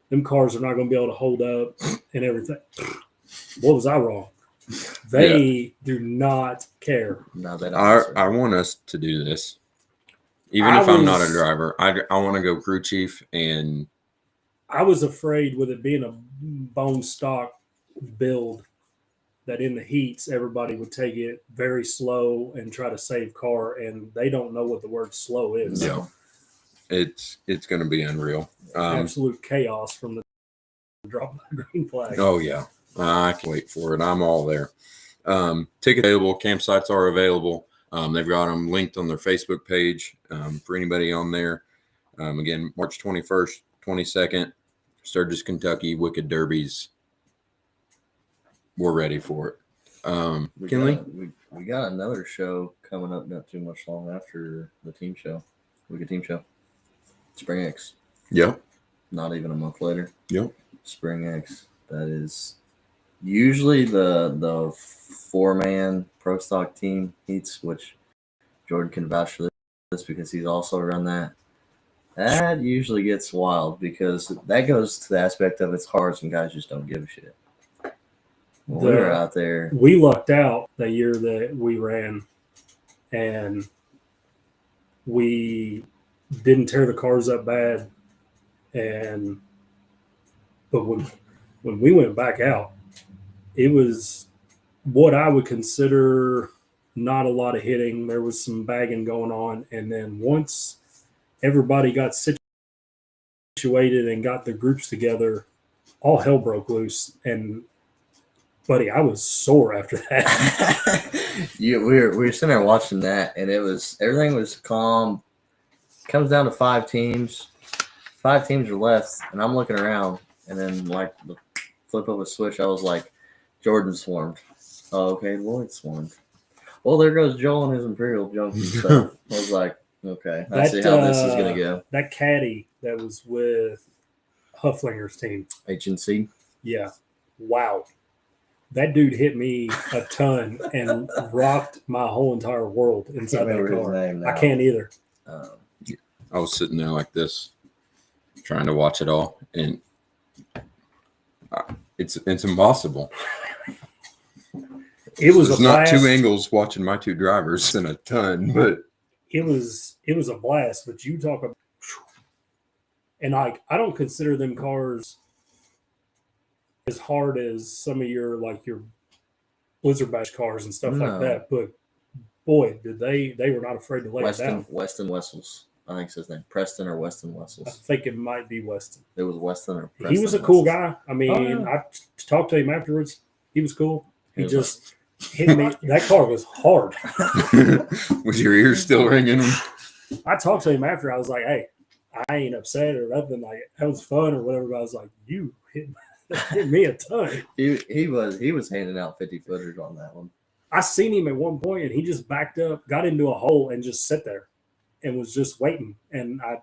them cars are not going to be able to hold up and everything. What was I wrong? They do not care. No, they don't. I want us to do this. Even if I'm not a driver, I want to go crew chief. And I was afraid with it being a bone stock build that in the heats, everybody would take it very slow and try to save car. And they don't know what the word slow is. No. It's going to be unreal. Absolute chaos from the drop of the green flag. Oh, yeah. I can wait for it. I'm all there. Ticket available. Campsites are available. They've got them linked on their Facebook page for anybody on there. Again, March 21st, 22nd, Sturgis, Kentucky, Wicked Derbies. We're ready for it. We got another show coming up not too much long after the team show. Wicked team show. Spring X. Yep. Not even a month later. Yep. Spring X. That is usually the 4-man pro stock team heats, which Jordan can vouch for this because he's also run that. That usually gets wild because that goes to the aspect of it's cars and guys just don't give a shit. When we were out there. We lucked out the year that we ran, and we didn't tear the cars up bad. But when we went back out, it was what I would consider not a lot of hitting. There was some bagging going on, and then once everybody got situated and got their groups together, all hell broke loose. And buddy, I was sore after that. We were sitting there watching that, and everything was calm. Comes down to 5 teams. 5 teams are left, and I'm looking around, and then like the flip of a switch, I was like, Jordan swarmed. Oh, okay, Lloyd swarmed. Well, there goes Joel and his Imperial junk and stuff. I was like, okay, I see how this is gonna go. That caddy that was with Hufflinger's team, HNC. Yeah, wow. That dude hit me a ton and rocked my whole entire world inside that car. I can't either. I was sitting there like this, trying to watch it all, and it's impossible. There's not 2 angles watching my 2 drivers and a ton, but it was a blast. But you talk about, and I don't consider them cars as hard as some of your Blizzard Bash cars and stuff like that. But boy, did they were not afraid to lay it down. Weston Wessels. I think it's his name. Preston or Weston Wessels. I think it might be Weston. It was Weston or Preston. He was a cool guy. I mean, I talked to him afterwards. He was cool. He just hit me. That car was hard. Was your ears still ringing? I talked to him after. I was like, hey, I ain't upset or nothing. Like, that was fun or whatever. But I was like, you hit me a ton. He was handing out 50-footers on that one. I seen him at one point, and he just backed up, got into a hole, and just sat there and was just waiting. And I,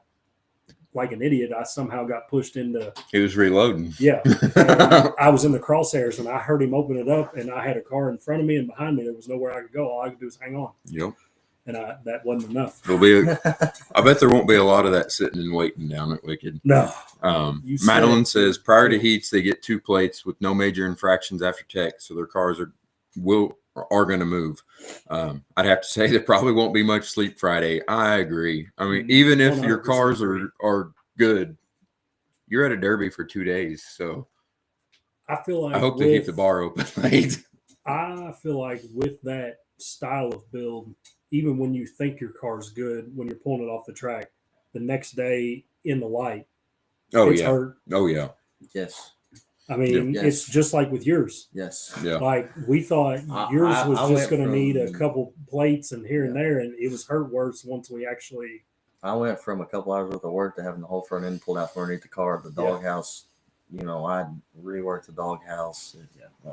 like an idiot, I somehow got pushed into. He was reloading. Yeah. And I was in the crosshairs, and I heard him open it up, and I had a car in front of me and behind me. There was nowhere I could go. All I could do was hang on. Yep. And that wasn't enough. I bet there won't be a lot of that sitting and waiting down at Wicked. No. Madeline says prior to heats, they get 2 plates with no major infractions after tech, so their cars are going to move. I'd have to say there probably won't be much sleep Friday. I agree. I mean, even if your cars are good, you're at a derby for 2 days, so I feel like I hope they keep the bar open late. I feel like with that style of build, even when you think your car's good, when you're pulling it off the track, the next day in the light, it's hurt. Oh yeah. Yes. I mean, it's just like with yours. Yes. Yeah. Like we thought yours was just going to need a couple plates and here and there, and it was hurt worse once we actually. I went from a couple hours worth of work to having the whole front end pulled out from underneath the car. The doghouse, I reworked the doghouse.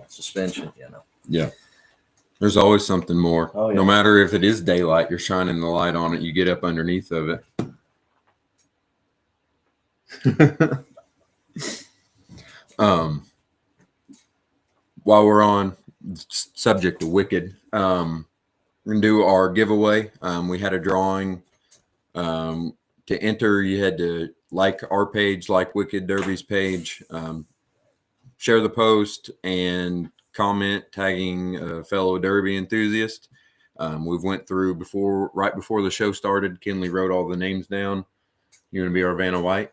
Suspension, Yeah. There's always something more. Oh, yeah. No matter if it is daylight, you're shining the light on it. You get up underneath of it. While we're on the subject of Wicked, we're gonna do our giveaway. We had a drawing. To enter, you had to like our page, like Wicked Derbies page, share the post, and comment tagging a fellow derby enthusiast. We've went through right before the show started. Kinley wrote all the names down. You're gonna be our Vanna White.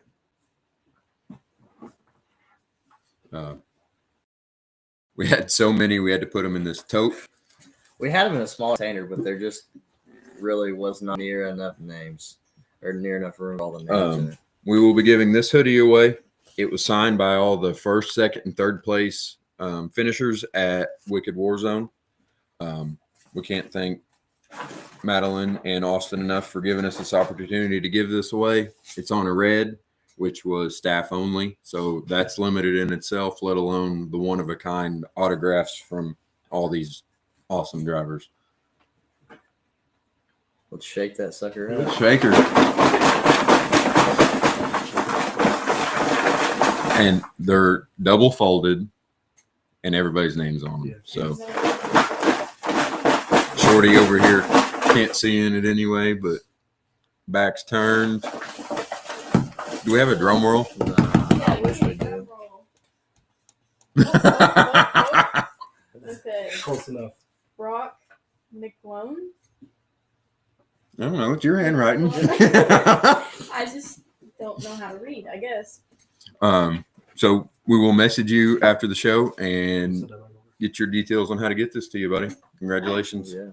We had so many, we had to put them in this tote. We had them in a small container, but there just really was not near enough names or near enough room for all the names in it. We will be giving this hoodie away. It was signed by all the first, second, and third place finishers at Wicked Warzone. We can't thank Madeline and Austin enough for giving us this opportunity to give this away. It's on a red, which was staff only, so that's limited in itself, let alone the one-of-a-kind autographs from all these awesome drivers. Let's shake that sucker out. Shaker. And they're double folded, and everybody's name's on them. Yeah. So Shorty over here can't see in it anyway, but back's turned. Do we have a drum roll? No, I wish we did. Okay. Close enough. Brock McClone. I don't know. It's your handwriting. I just don't know how to read, I guess. So we will message you after the show and get your details on how to get this to you, buddy. Congratulations. Yeah.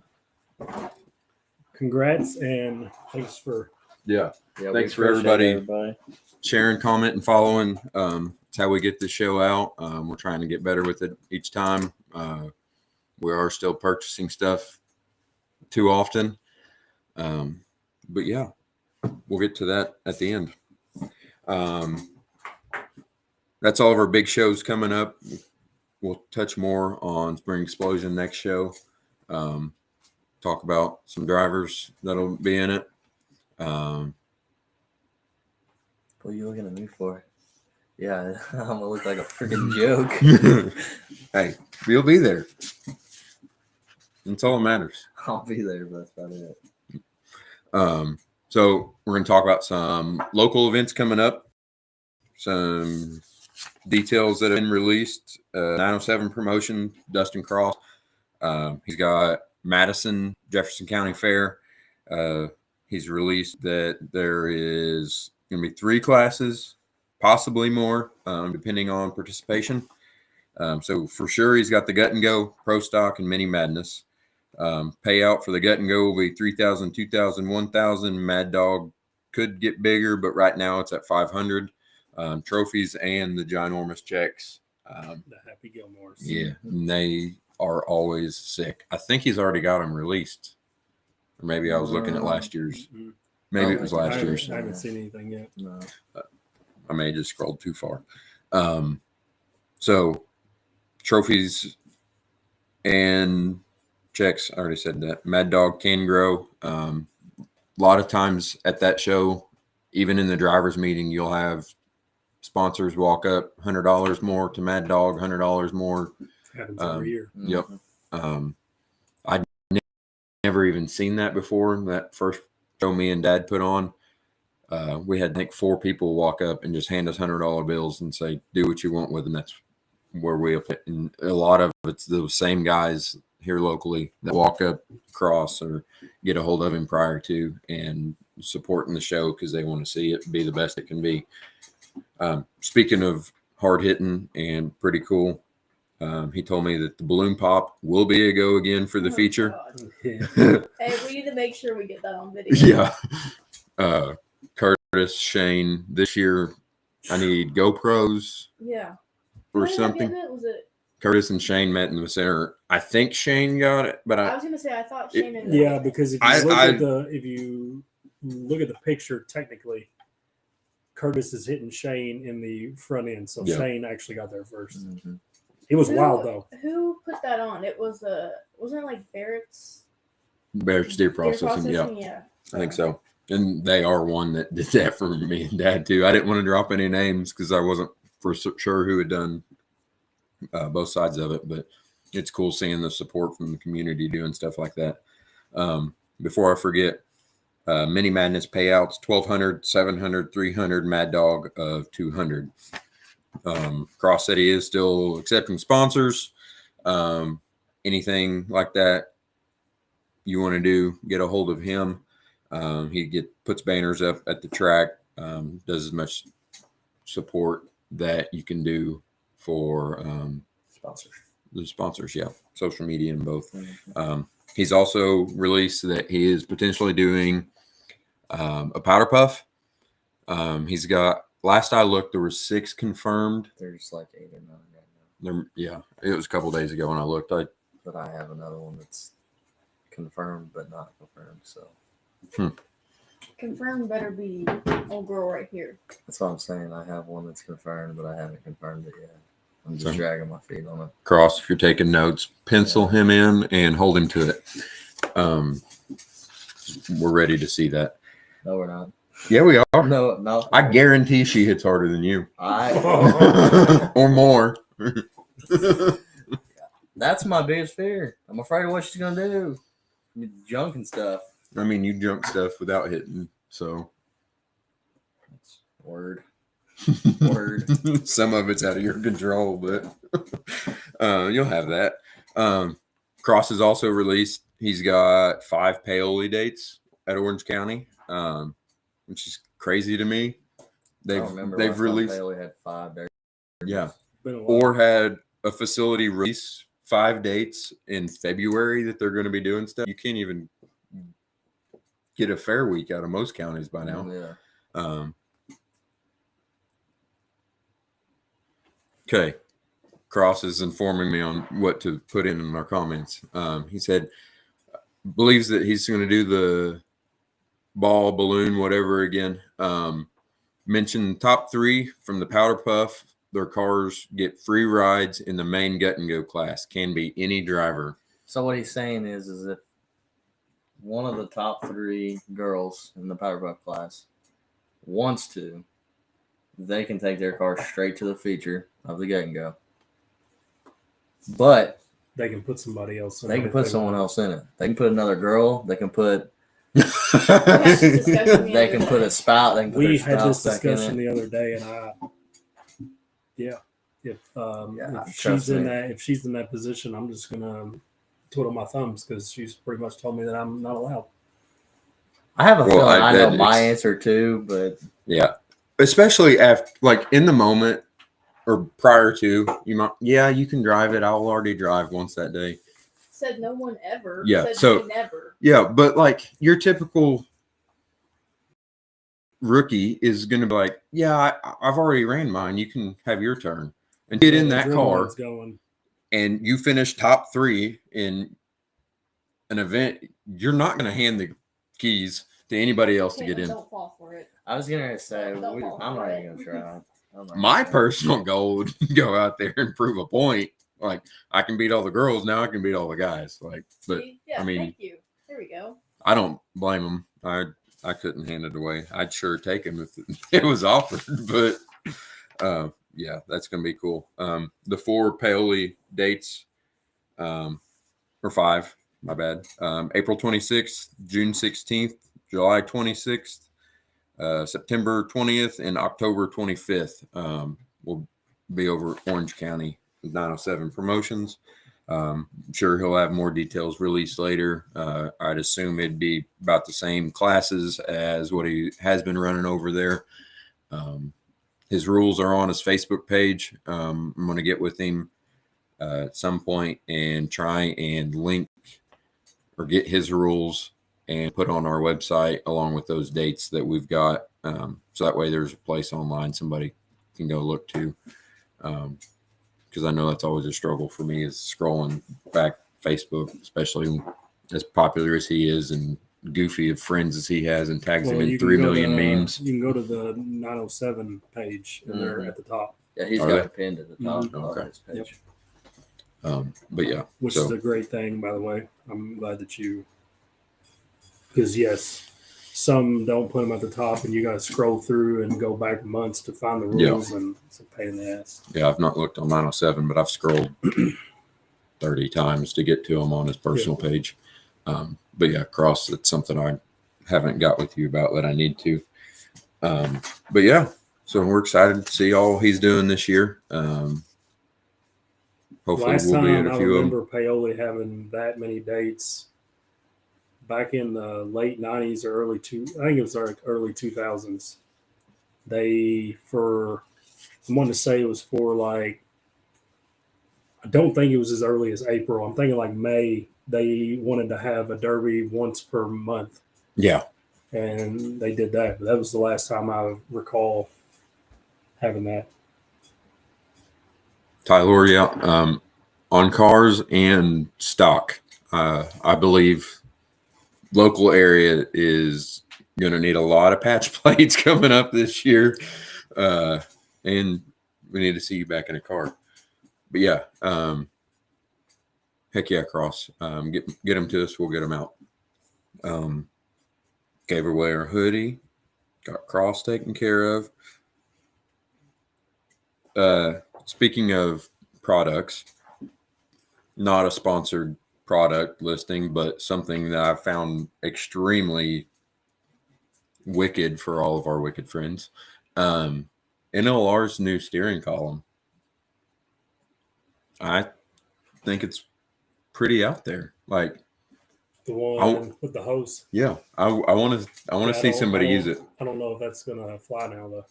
Congrats and thanks for Yeah. Yeah, Thanks we for appreciate everybody sharing, comment, and following. It's how we get this show out. We're trying to get better with it each time. We are still purchasing stuff too often. But yeah, we'll get to that at the end. That's all of our big shows coming up. We'll touch more on Spring Explosion next show. Talk about some drivers that'll be in it. What are you looking at me for? Yeah, I'm gonna look like a freaking joke. Hey, you'll be there. That's all that matters. I'll be there, but that's about it. So we're going to talk about some local events coming up, some details that have been released. 907 promotion, Dustin Cross. He's got Madison, Jefferson County Fair. He's released that there is going to be 3 classes, possibly more, depending on participation. So for sure, he's got the Gut and Go, Pro Stock, and Mini Madness. Payout for the Gut and Go will be 3,000, 2,000, 1,000. Mad Dog could get bigger, but right now it's at 500. Trophies and the ginormous checks. the Happy Gilmores. Yeah, and they are always sick. I think he's already got them released. Or maybe I was looking at last year's. Mhm. Maybe it was I last haven't- year's. I haven't seen anything yet. No. I may have just scrolled too far. So trophies and checks, I already said that. Mad Dog can grow. A lot of times at that show, even in the driver's meeting, you'll have sponsors walk up, $100 more to Mad Dog, $100 more. Happens every year. Yep. I'd never even seen that before. That first show me and Dad put on, we had, I think, 4 people walk up and just hand us $100 bills and say, do what you want with them. That's where we apply. And a lot of it's those same guys here locally that walk up Cross or get a hold of him prior to and supporting the show because they want to see it be the best it can be. Speaking of hard hitting and pretty cool, he told me that the balloon pop will be a go again for the Oh, feature. God. Yeah. Hey, we need to make sure we get that on video. Yeah. Curtis, Shane, this year I need GoPros Yeah. or How did I something. get it? Was it? Curtis and Shane met in the center. I think Shane got it, but I was gonna say I thought Shane and Yeah, because if you I- look at the picture, technically, Curtis is hitting Shane in the front end, so Yeah. Shane actually got there first. Mm-hmm. It was Who- wild though. Who put that on? It was wasn't it like Barrett's Barrett's deer processing. Yeah, Yeah. I think so. And they are one that did that for me and Dad too. I didn't want to drop any names because I wasn't for sure who had done both sides of it, but it's cool seeing the support from the community doing stuff like that. Before I forget, Mini Madness payouts 1,200, 700, 300, Mad Dog of 200. Cross said he is still accepting sponsors. Anything like that you want to do, get a hold of him. He puts banners up at the track, does as much support that you can do for Sponsors. the sponsors. Yeah, social media and both. Mhm. He's also released that he is potentially doing a powder puff. He's got, last I looked, there were 6 confirmed. There's like 8 or 9 right Yeah, it was a couple days ago when I looked. But I have another one that's confirmed but not confirmed. So Confirmed better be old girl right here. that's what I'm saying. I have one that's confirmed, but I haven't confirmed it yet. I'm just So- dragging my feet on it. Cross, if you're taking notes, pencil him in and hold him to it. We're ready to see that. No, we're not. Yeah, we are. No. I guarantee she hits harder than you I. or more. That's my biggest fear. I'm afraid of what she's gonna do. Junk and stuff. I mean, you jump stuff without hitting, so Word. some of it's out of your control, but you'll have that. Cross is also released. He's got 5 paoli dates at Orange County, which is crazy to me. They've released They only had 5 there. yeah, Been a while. or had a facility release 5 dates in February that they're going to be doing stuff. You can't even get a fair week out of most counties by now. Yeah. Okay. Cross is informing me on what to put in our comments. He said, believes that he's going to do the ball, balloon, whatever again. Mentioned top 3 from the Powder Puff. Their cars get free rides in the main gut and go class. Can be any driver. So what he's saying is if one of the top 3 girls in the Power Puff class wants to, they can take their car straight to the feature of the gut and go. But They can put somebody else in they it can if put they someone want. else in it. They can put another girl. They can put. Discussion the They other can put day. a spout. They can put We their had this spouse back in discussion it. the other day, and if trust she's in me. that position, I'm just gonna twiddle my thumbs because she's pretty much told me that I'm not allowed. I have a Well, feeling I know that my is- answer too, but Yeah. Especially after, like, in the moment or prior to, you might, you can drive it. I'll already drive once that day. Said no one ever. Yeah, Said so- me never. Yeah, but like your typical rookie is going to be like, I've already ran mine. You can have your turn and get in The that car, adrenaline's going. and you finish top 3 in an event. You're not going to hand the keys to anybody else to get Caitlin, in. Don't fall for it. I was gonna say Don't fall I'm for not it. even gonna try. I'm not My gonna- personal goal would go out there and prove a point. Like, I can beat all the girls now. I can beat all the guys. Like, but See? Yeah, I mean- thank you. There we go. I don't blame them. I couldn't hand it away. I'd sure take him if it was offered. But yeah, that's gonna be cool. The 4 paoli dates, or 5. My bad. April 26th, June 16th, July 26th, September 20th, and October 25th. Will be over Orange County 907 Promotions. I'm sure he'll have more details released later. I'd assume it'd be about the same classes as what he has been running over there. His rules are on his Facebook page. I'm going to get with him at some point and try and link or get his rules and put on our website along with those dates that we've got. So that way there's a place online somebody can go look to. Because I know that's always a struggle for me is scrolling back Facebook, especially as popular as he is and goofy of friends as he has and tags him Well, in you can 3 go million to, memes. You can go to the 907 page, and they're at the top, Yeah, he's Are got they? it pinned at the top Mhm. of Okay. his page. But yeah, which so is a great thing, by the way. I'm glad that because yes, some don't put them at the top, and you got to scroll through and go back months to find the Yeah. rules, and it's a pain in the ass. yeah, I've not looked on 907, but I've scrolled 30 times to get to him on his personal page. But yeah, Cross, that's something I haven't got with you about that I need to. But yeah, so we're excited to see all he's doing this year. Hopefully Last we'll be at time a I few of them. remember Paoli having that many dates back in the late 90s or I think it was like early 2000s. I want to say it was for like, I don't think it was as early as April. I'm thinking like May. They wanted to have a derby once per month, Yeah. and they did that. But that was the last time I recall having that. Tyler, yeah. On cars and stock, I believe local area is going to need a lot of patch plates coming up this year. And we need to see you back in a car. But yeah, heck yeah, Cross. Get them to us. We'll get them out. Gave away our hoodie. Got Cross taken care of. Speaking of products, not a sponsored product listing, but something that I found extremely wicked for all of our wicked friends. NLR's new steering column. I think it's pretty out there. Like The one with the hose. yeah, I want to see somebody use it. I don't know if that's gonna fly now though.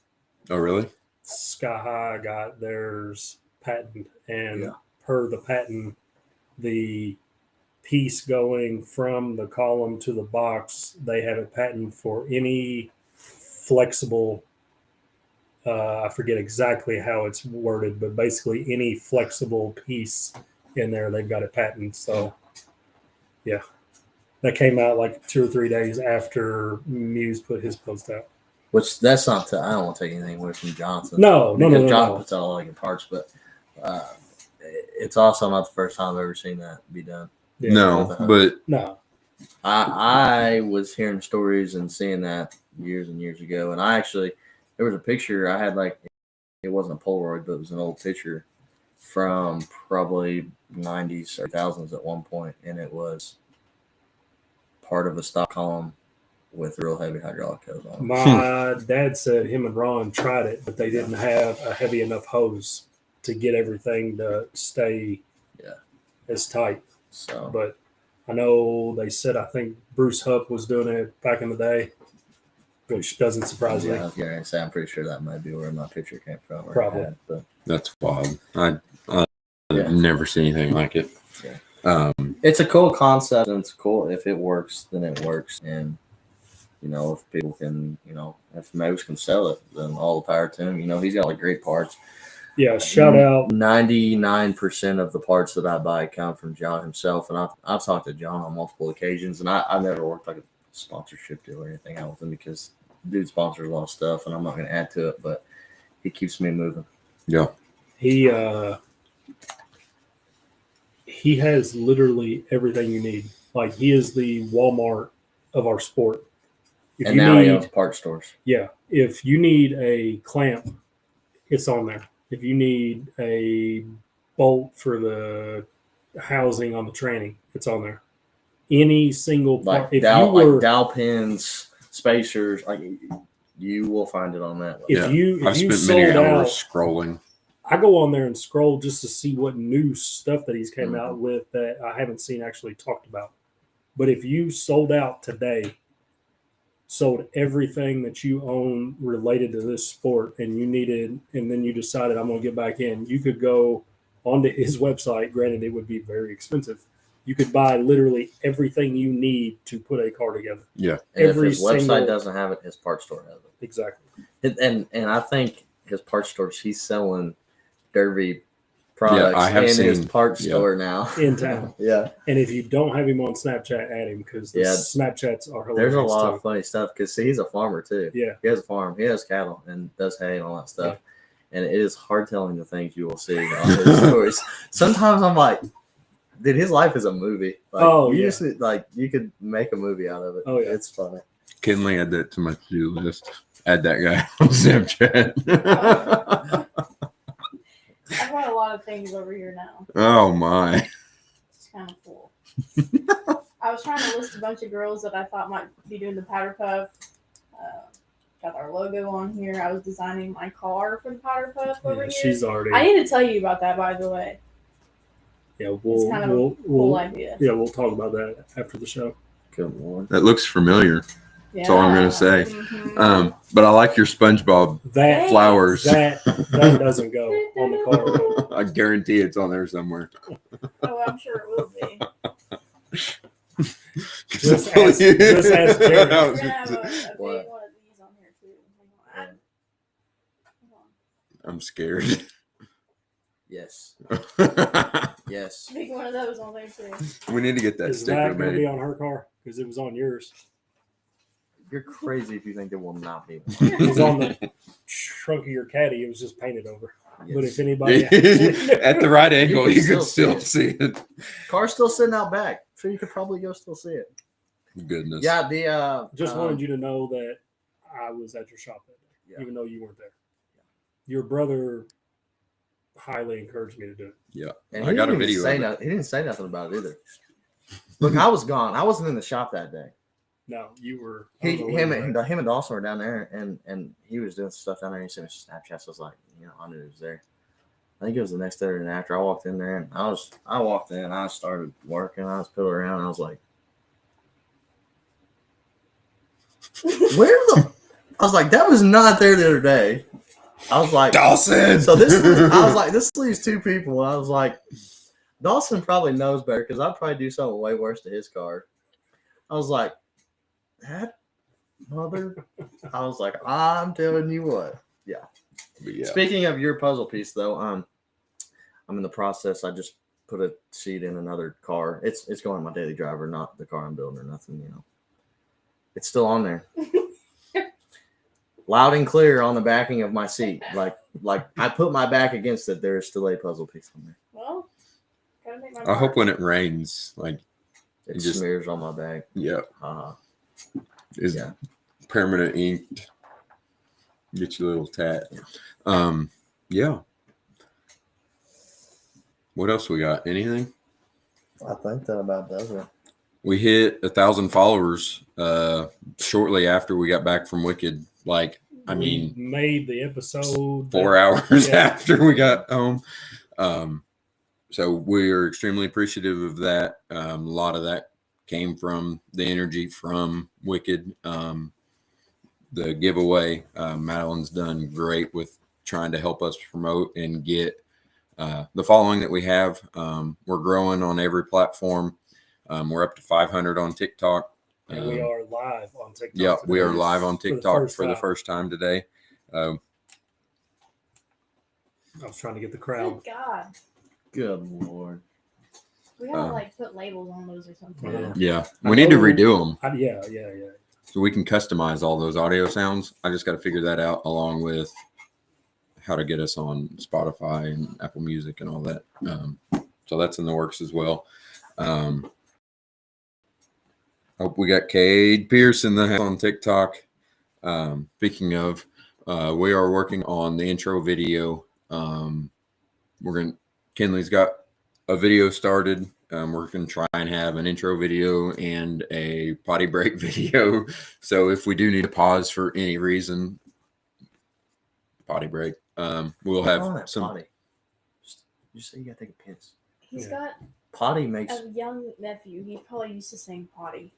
Oh really? Sky High got theirs patent, and Yeah. per the patent, the piece going from the column to the box, they have a patent for any flexible. I forget exactly how it's worded, but basically any flexible piece in there, they've got a patent. So, yeah, that came out like 2 or 3 days after Muse put his post out. Which that's not. I don't want to take anything away from Johnson. No. John puts out all the good parts, but it's also not the first time I've ever seen that be done. Yeah, No, but no. I was hearing stories and seeing that years and years ago, and there was a picture I had, like, it wasn't a Polaroid, but it was an old picture from probably 90s or 2000s at one point, and it was part of a stock column with real heavy hydraulic hose on it. My dad said him and Ron tried it, but they didn't have a heavy enough hose to get everything to stay as tight. So, But I know they said, I think Bruce Hupp was doing it back in the day, which doesn't surprise yeah, I me. was going to say, I'm pretty sure that might be where my picture came from. or Probably. had, but that's wild. I've Yeah. never seen anything like it. Yeah. It's a cool concept, and it's cool. If it works, then it works. And, if people can, if Moose can sell it, then all the power to him. He's got like great parts. Yeah, shout out. 99% of the parts that I buy come from John himself. And I've talked to John on multiple occasions, and I've never worked like a sponsorship deal or anything out with him because dude sponsors a lot of stuff, and I'm not going to add to it, but he keeps me moving. Yeah. He has literally everything you need. Like, he is the Walmart of our sport. And now he owns parts stores. Yeah, if you need a clamp, it's on there. If you need a bolt for the housing on the tranny, it's on there. Any single part. Like dowel pins, spacers, like you will find it on that. If I've you spent many sold hours out, scrolling. I go on there and scroll just to see what new stuff that he's came out with that I haven't seen actually talked about. But if you sold out today, sold everything that you own related to this sport, and then you decided I'm going to get back in, you could go onto his website. Granted, it would be very expensive. You could buy literally everything you need to put a car together. Yeah. And Every if his website single- doesn't have it, his parts store has it. Exactly. And I think his parts stores, he's selling Derby products I have in his seen- parts yeah. store now. In town. Yeah. And if you don't have him on Snapchat, add him, because the Yeah. Snapchats are hilarious. There's a lot too. of funny stuff because he's a farmer too. Yeah. He has a farm. He has cattle and does hay and all that stuff. And it is hard telling the things you will see on his stories. Sometimes I'm like, dude, his life is a movie. Like, you could make a movie out of it. Oh, yeah. It's funny. Kinley, add that to my to-do list. Add that guy on Snapchat. I've got a lot of things over here now. Oh my. It's kind of cool. I was trying to list a bunch of girls that I thought might be doing the powder puff. Got our logo on here. I was designing my car for the powder puff over Yeah, here. she's already. I need to tell you about that, by the way. Yeah, It's kind of a cool idea. Yeah, we'll talk about that after the show. Good Lord. That looks familiar. Yeah. That's all I'm gonna say. Mhm. But I like your SpongeBob That flowers. that doesn't go on the car. I guarantee it's on there somewhere. Oh, I'm sure it will be. Just ask Jerry. We're gonna have a big What? one of these on here too. Hang on. I'm scared. Yes. Yes. Big one of those on there too. We need to get that Is sticker that going to be made. on her car? Because it was on yours. You're crazy if you think there will not be. It was on the trunk of your caddy. It was just painted over. But Yes. if anybody At the right angle, You you can could still still see it. Car's still sitting out back, so you could probably go still see it. Goodness. Yeah, the just wanted you to know that I was at your shop that day, Yeah. even though you weren't there. Your brother highly encouraged me to do it. And I he got a didn't even video say of it. no- He didn't say nothing about it either. Look, I was gone. I wasn't in the shop that day. No, you were. I don't know where Him you were at. and Dawson were down there, and he was doing stuff down there. He sent me Snapchats. I was like, I knew he was there. I think it was the next day or the after. I walked in there, and I walked in. I started working. I was piddling around. I was like, I was like, that was not there the other day. I was like, Dawson. so I was like, this leaves two people. And I was like, Dawson probably knows better because I'd probably do something way worse to his car. I was like, that mother. I was like, I'm telling you what. But yeah. Speaking of your puzzle piece, though, I'm in the process. I just put a seat in another car. It's going in my daily driver, not the car I'm building or nothing. It's still on there, loud and clear on the backing of my seat. Like I put my back against it. There is still a puzzle piece on there. Well, gotta make my I hope mark. when it rains, like, It You just- smears on my back. yeah, is Yeah. permanent inked. Get your little tat. Yeah. Yeah. What else we got? Anything? I think that about does it. We hit 1,000 followers shortly after we got back from Wicked. Like, I We mean, made the episode 4 hours Yeah. after we got home. So we're extremely appreciative of that. A lot of that came from the energy from Wicked. The giveaway, Madeline's done great with trying to help us promote and get the following that we have. We're growing on every platform. We're up to 500 on TikTok. and we are live on TikTok. Yeah, we today are live on for the TikTok first for the time. first time today. I was trying to get the crowd. Good God. Good Lord. We gotta Uh, like put labels on those or something. Yeah. Yeah, I we need to know- redo them Yeah. so we can customize all those audio sounds. I just got to figure that out along with how to get us on Spotify and Apple Music and all that. So that's in the works as well. Hope we got Cade Pierce in the house on TikTok. Speaking of, we are working on the intro video. Kenley's got a video started. We're going to try and have an intro video and a potty break video. So if we do need to pause for any reason, potty break, we'll have some. Potty. You say you gotta take a piss. He's Yeah. got Potty makes. a young nephew. He's probably used to saying potty.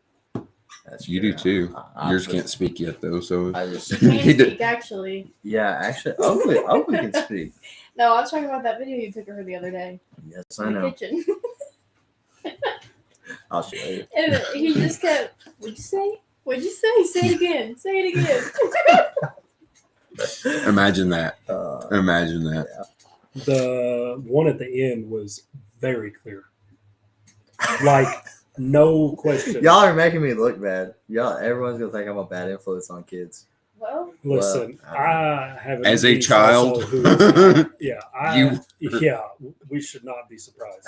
That's You true. do too. I Yours just- can't speak yet though. So I just. He He can did- speak, actually. Yeah, actually, Oakley can speak. No, I was talking about that video you took of her the other day Yes, in I the know. kitchen. I'll show you. And he just kept, what'd you say? What'd you say? Say it again. Say it again. imagine that. Uh, Imagine that. The one at the end was very clear. Like, no question. y'all are making me look bad. Everyone's gonna think I'm a bad influence on kids. Well, Listen, Well, I have As a niece child, also who is- You- yeah, we should not be surprised.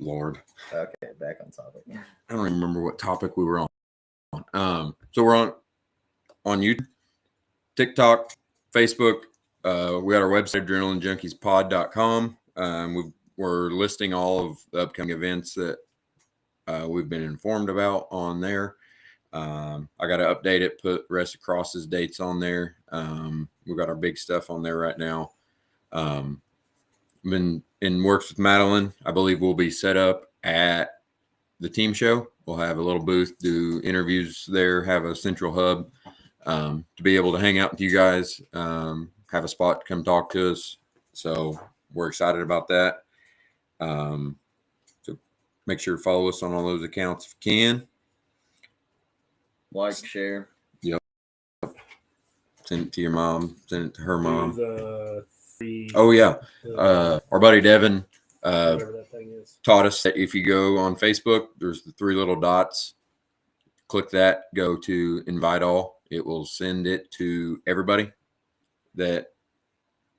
Lord, Okay, back on topic. I don't even remember what topic we were on. So we're on YouTube, TikTok, Facebook. We got our website, adrenalinejunkiespod.com. We're listing all of the upcoming events that we've been informed about on there. I got to update it, put Rest Across's dates on there. We've got our big stuff on there right now. Been in works with Madeline. I believe we'll be set up at the team show. We'll have a little booth, do interviews there, have a central hub to be able to hang out with you guys, have a spot to come talk to us. So we're excited about that. So make sure to follow us on all those accounts if you can. Like, share. Send it to your mom. Send it to her Do mom. the three. Oh yeah. Our buddy Devin Whatever that thing is. taught us that if you go on Facebook, there's the 3 little dots. Click that, go to invite all. It will send it to everybody that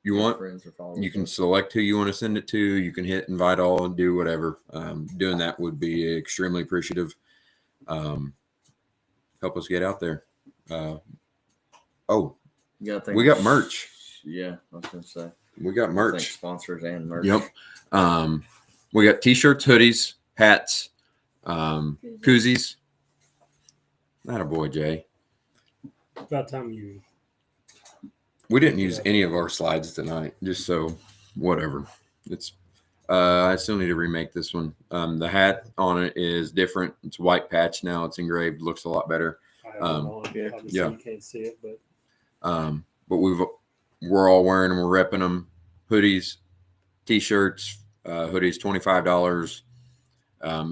you want. Friends or followers. You can select who you want to send it to. You can hit invite all and do whatever. Doing that would be extremely appreciative. Help us get out there. You gotta think we got merch. Yeah, I was gonna say. We got I think merch. sponsors and merch. Yep. We got t-shirts, hoodies, hats, koozies. Not a boy, Jay. About time you. We didn't use any of our slides tonight, just so whatever. It's I still need to remake this one. The hat on it is different. It's white patch now. It's engraved. Looks a lot better. I have it on. Obviously, yeah. you can't see it, but But we're all wearing them. We're repping them. Hoodies, t-shirts, hoodies, $25.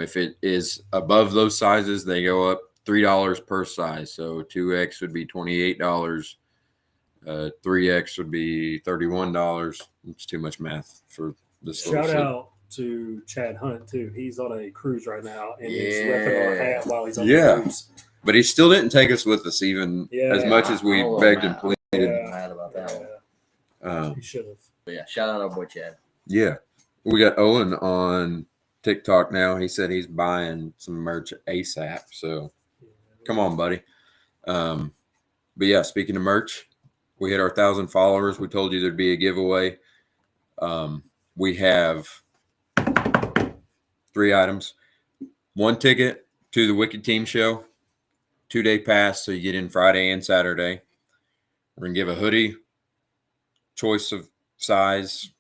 If it is above those sizes, they go up $3 per size. So 2X would be $28. 3X would be $31. It's too much math for this. shout out to Chad Hunt too. He's on a cruise right now and he's ripping our hat while he's on the cruise. But he still didn't take us with us, even as much as we begged and pleaded. I'm mad about that one. He should have. But yeah, shout out our boy Chad. Yeah. We got Owen on TikTok now. He said he's buying some merch ASAP. So come on, buddy. But yeah, speaking of merch, we hit our 1,000 followers. We told you there'd be a giveaway. We have 3 items. 1 ticket to the Wicked Team Show. 2-day pass, so you get in Friday and Saturday. We're going to give a hoodie, choice of size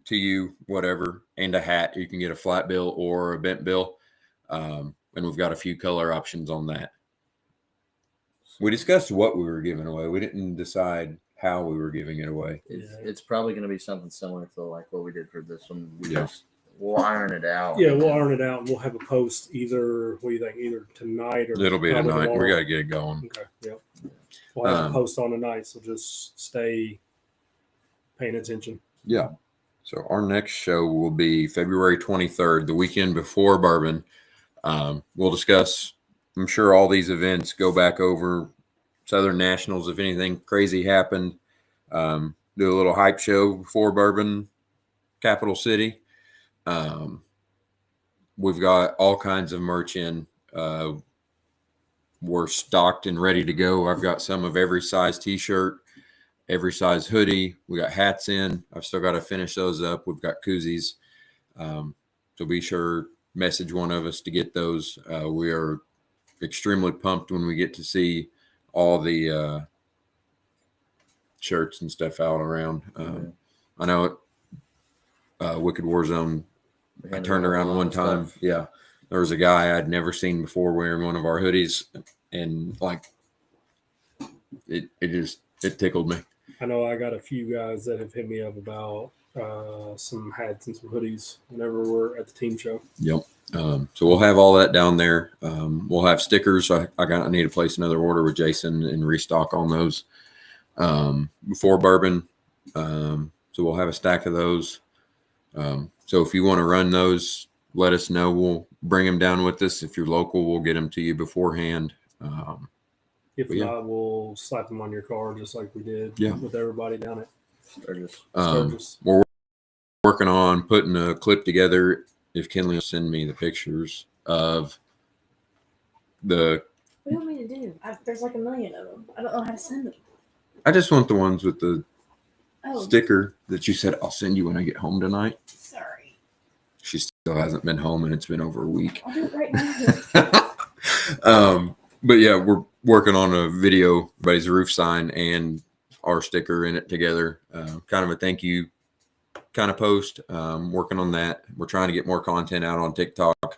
to you, whatever, and a hat. You can get a flat bill or a bent bill. And we've got a few color options on that. We discussed what we were giving away. We didn't decide how we were giving it away. It's probably going to be something similar to like what we did for this one. We'll iron it out. Yeah, we'll iron it out and we'll have a post either, what do you think, either tonight or It'll be probably tonight. We tomorrow. got to get it going. Okay, yep. We'll have a post on tonight, so just stay paying attention. Yeah. So our next show will be February 23rd, the weekend before Bourbon. We'll discuss, I'm sure, all these events, go back over Southern Nationals if anything crazy happened. Do a little hype show before Bourbon, Capital City. We've got all kinds of merch in. We're stocked and ready to go. I've got some of every size t-shirt, every size hoodie. We got hats in. I've still got to finish those up. We've got koozies. So be sure, message one of us to get those. We are extremely pumped when we get to see all the shirts and stuff out around. I know Wicked Warzone, I turned around one time. Yeah. There was a guy I'd never seen before wearing one of our hoodies, and like it tickled me. I know I got a few guys that have hit me up about some hats and some hoodies whenever we're at the team show. Yep. So we'll have all that down there. We'll have stickers. I need to place another order with Jason and restock on those before Bourbon. So we'll have a stack of those. So if you want to run those, let us know. We'll bring them down with us. If you're local, we'll get them to you beforehand. If not, we'll slap them on your car just like we did with everybody down at Sturgis. We're working on putting a clip together. If Kenley will send me the pictures of the... What do you want me to do? There's like a million of them. I don't know how to send them. I just want the ones with the sticker that you said I'll send you when I get home tonight. Sorry. She still hasn't been home, and it's been over a week. I'll do it right now. But yeah, we're working on a video, everybody's roof sign and our sticker in it together. Kind of a thank you kind of post. Working on that. We're trying to get more content out on TikTok.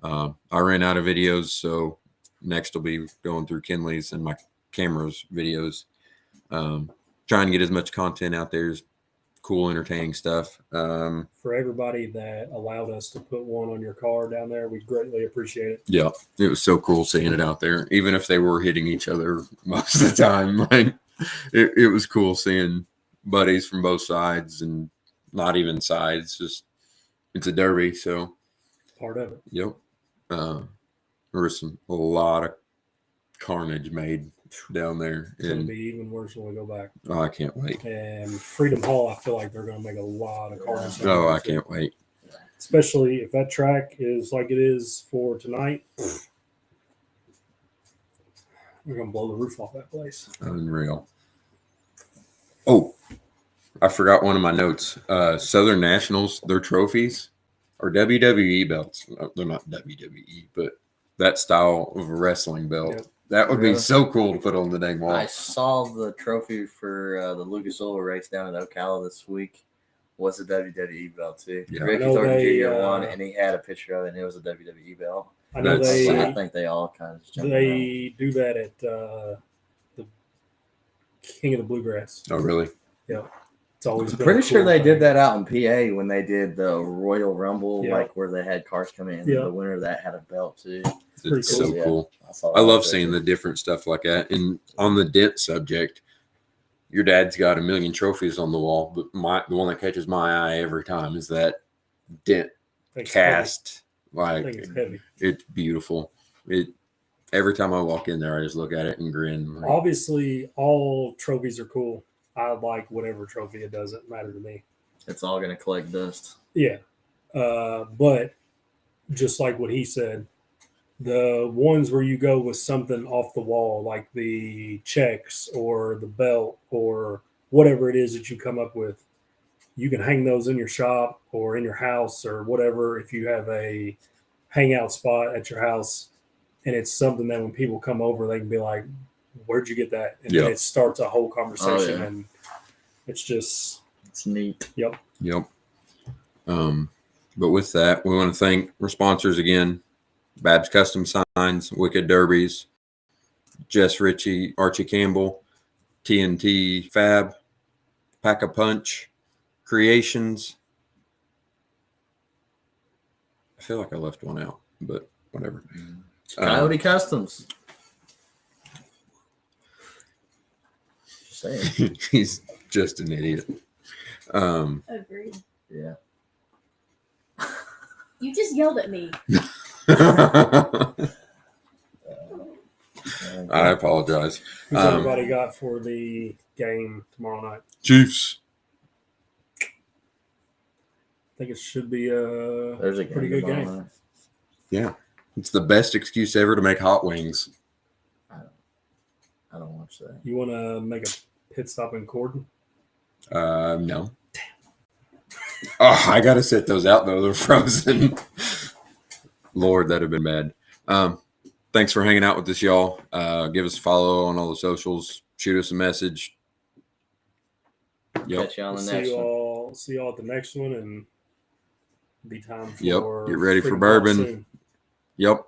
I ran out of videos, so next will be going through Kenley's and my camera's videos. Trying to get as much content out there as cool, entertaining stuff. For everybody that allowed us to put one on your car down there, we greatly appreciate it. Yeah, it was so cool seeing it out there, even if they were hitting each other most of the time. Like, it was cool seeing buddies from both sides and not even sides. Just it's a derby, so Part of it. yep. There was a lot of carnage made down there, It's going to and be even worse when we go back. I can't wait. And Freedom Hall, I feel like they're going to make a lot of cars. Oh, I can't wait. Especially if that track is like it is for tonight. We're going to blow the roof off that place. Unreal. Oh, I forgot one of my notes. Southern Nationals, their trophies are WWE belts. They're not WWE, but that style of a wrestling belt. Yep. That would Really? be so cool to put on the dang wall. I saw the trophy for the Lucas Oil race down in Ocala this week. Was a WWE belt too. Yeah. Ricky I know Thornton they, Jr. won, and he had a picture of it, and it was a WWE belt. I know That's- I they think they all kind of just jumped around. they do that at the King of the Bluegrass. Oh, really? It's always I'm been pretty a sure cool they thing. did that out in PA when they did the Royal Rumble, Yeah. like where they had cars come in. Yeah. The winner of that had a belt too. pretty It's cool. so Yeah. cool. saw I that love picture. seeing the different stuff like that. And on the dent subject, your dad's got a million trophies on the wall, but the one that catches my eye every time is that dent I think it's cast. heavy. I Like think it's heavy. it's beautiful. Every time I walk in there, I just look at it and grin. Like, Obviously, all trophies are cool. I like whatever trophy. It doesn't matter to me. It's all going to collect dust. Yeah. But just like what he said, the ones where you go with something off the wall, like the checks or the belt or whatever it is that you come up with, you can hang those in your shop or in your house or whatever. If you have a hangout spot at your house and it's something that when people come over, they can be like, where'd you get that? And then Yeah. it starts a whole conversation. yeah. And it's just, It's neat. Yep. But with that, we want to thank our sponsors again: Babbs Custom Signs, Wicked Derbies, Jess, Richey, Archie Campbell, TNT Fab, Paca Punch, Creations. I feel like I left one out, but whatever. Coyote Customs. Just saying. He's just an idiot. Agreed. Yeah. You just yelled at me. I apologize. who's Um, everybody got for the game tomorrow night? Chiefs. I think it should be a There's a pretty good tomorrow game. night. Yeah. It's the best excuse ever to make hot wings. I don't watch that. You want to make a pit stop in Corden? No. Oh, I gotta set those out though. They're frozen. Lord, that'd have been bad. Thanks for hanging out with us, y'all. Give us a follow on all the socials. Shoot us a message. Yep. Catch you on the See next you one. all. See you all at the next one, and be time for Yep. Get ready for Freedom Hall bourbon. soon. Yep.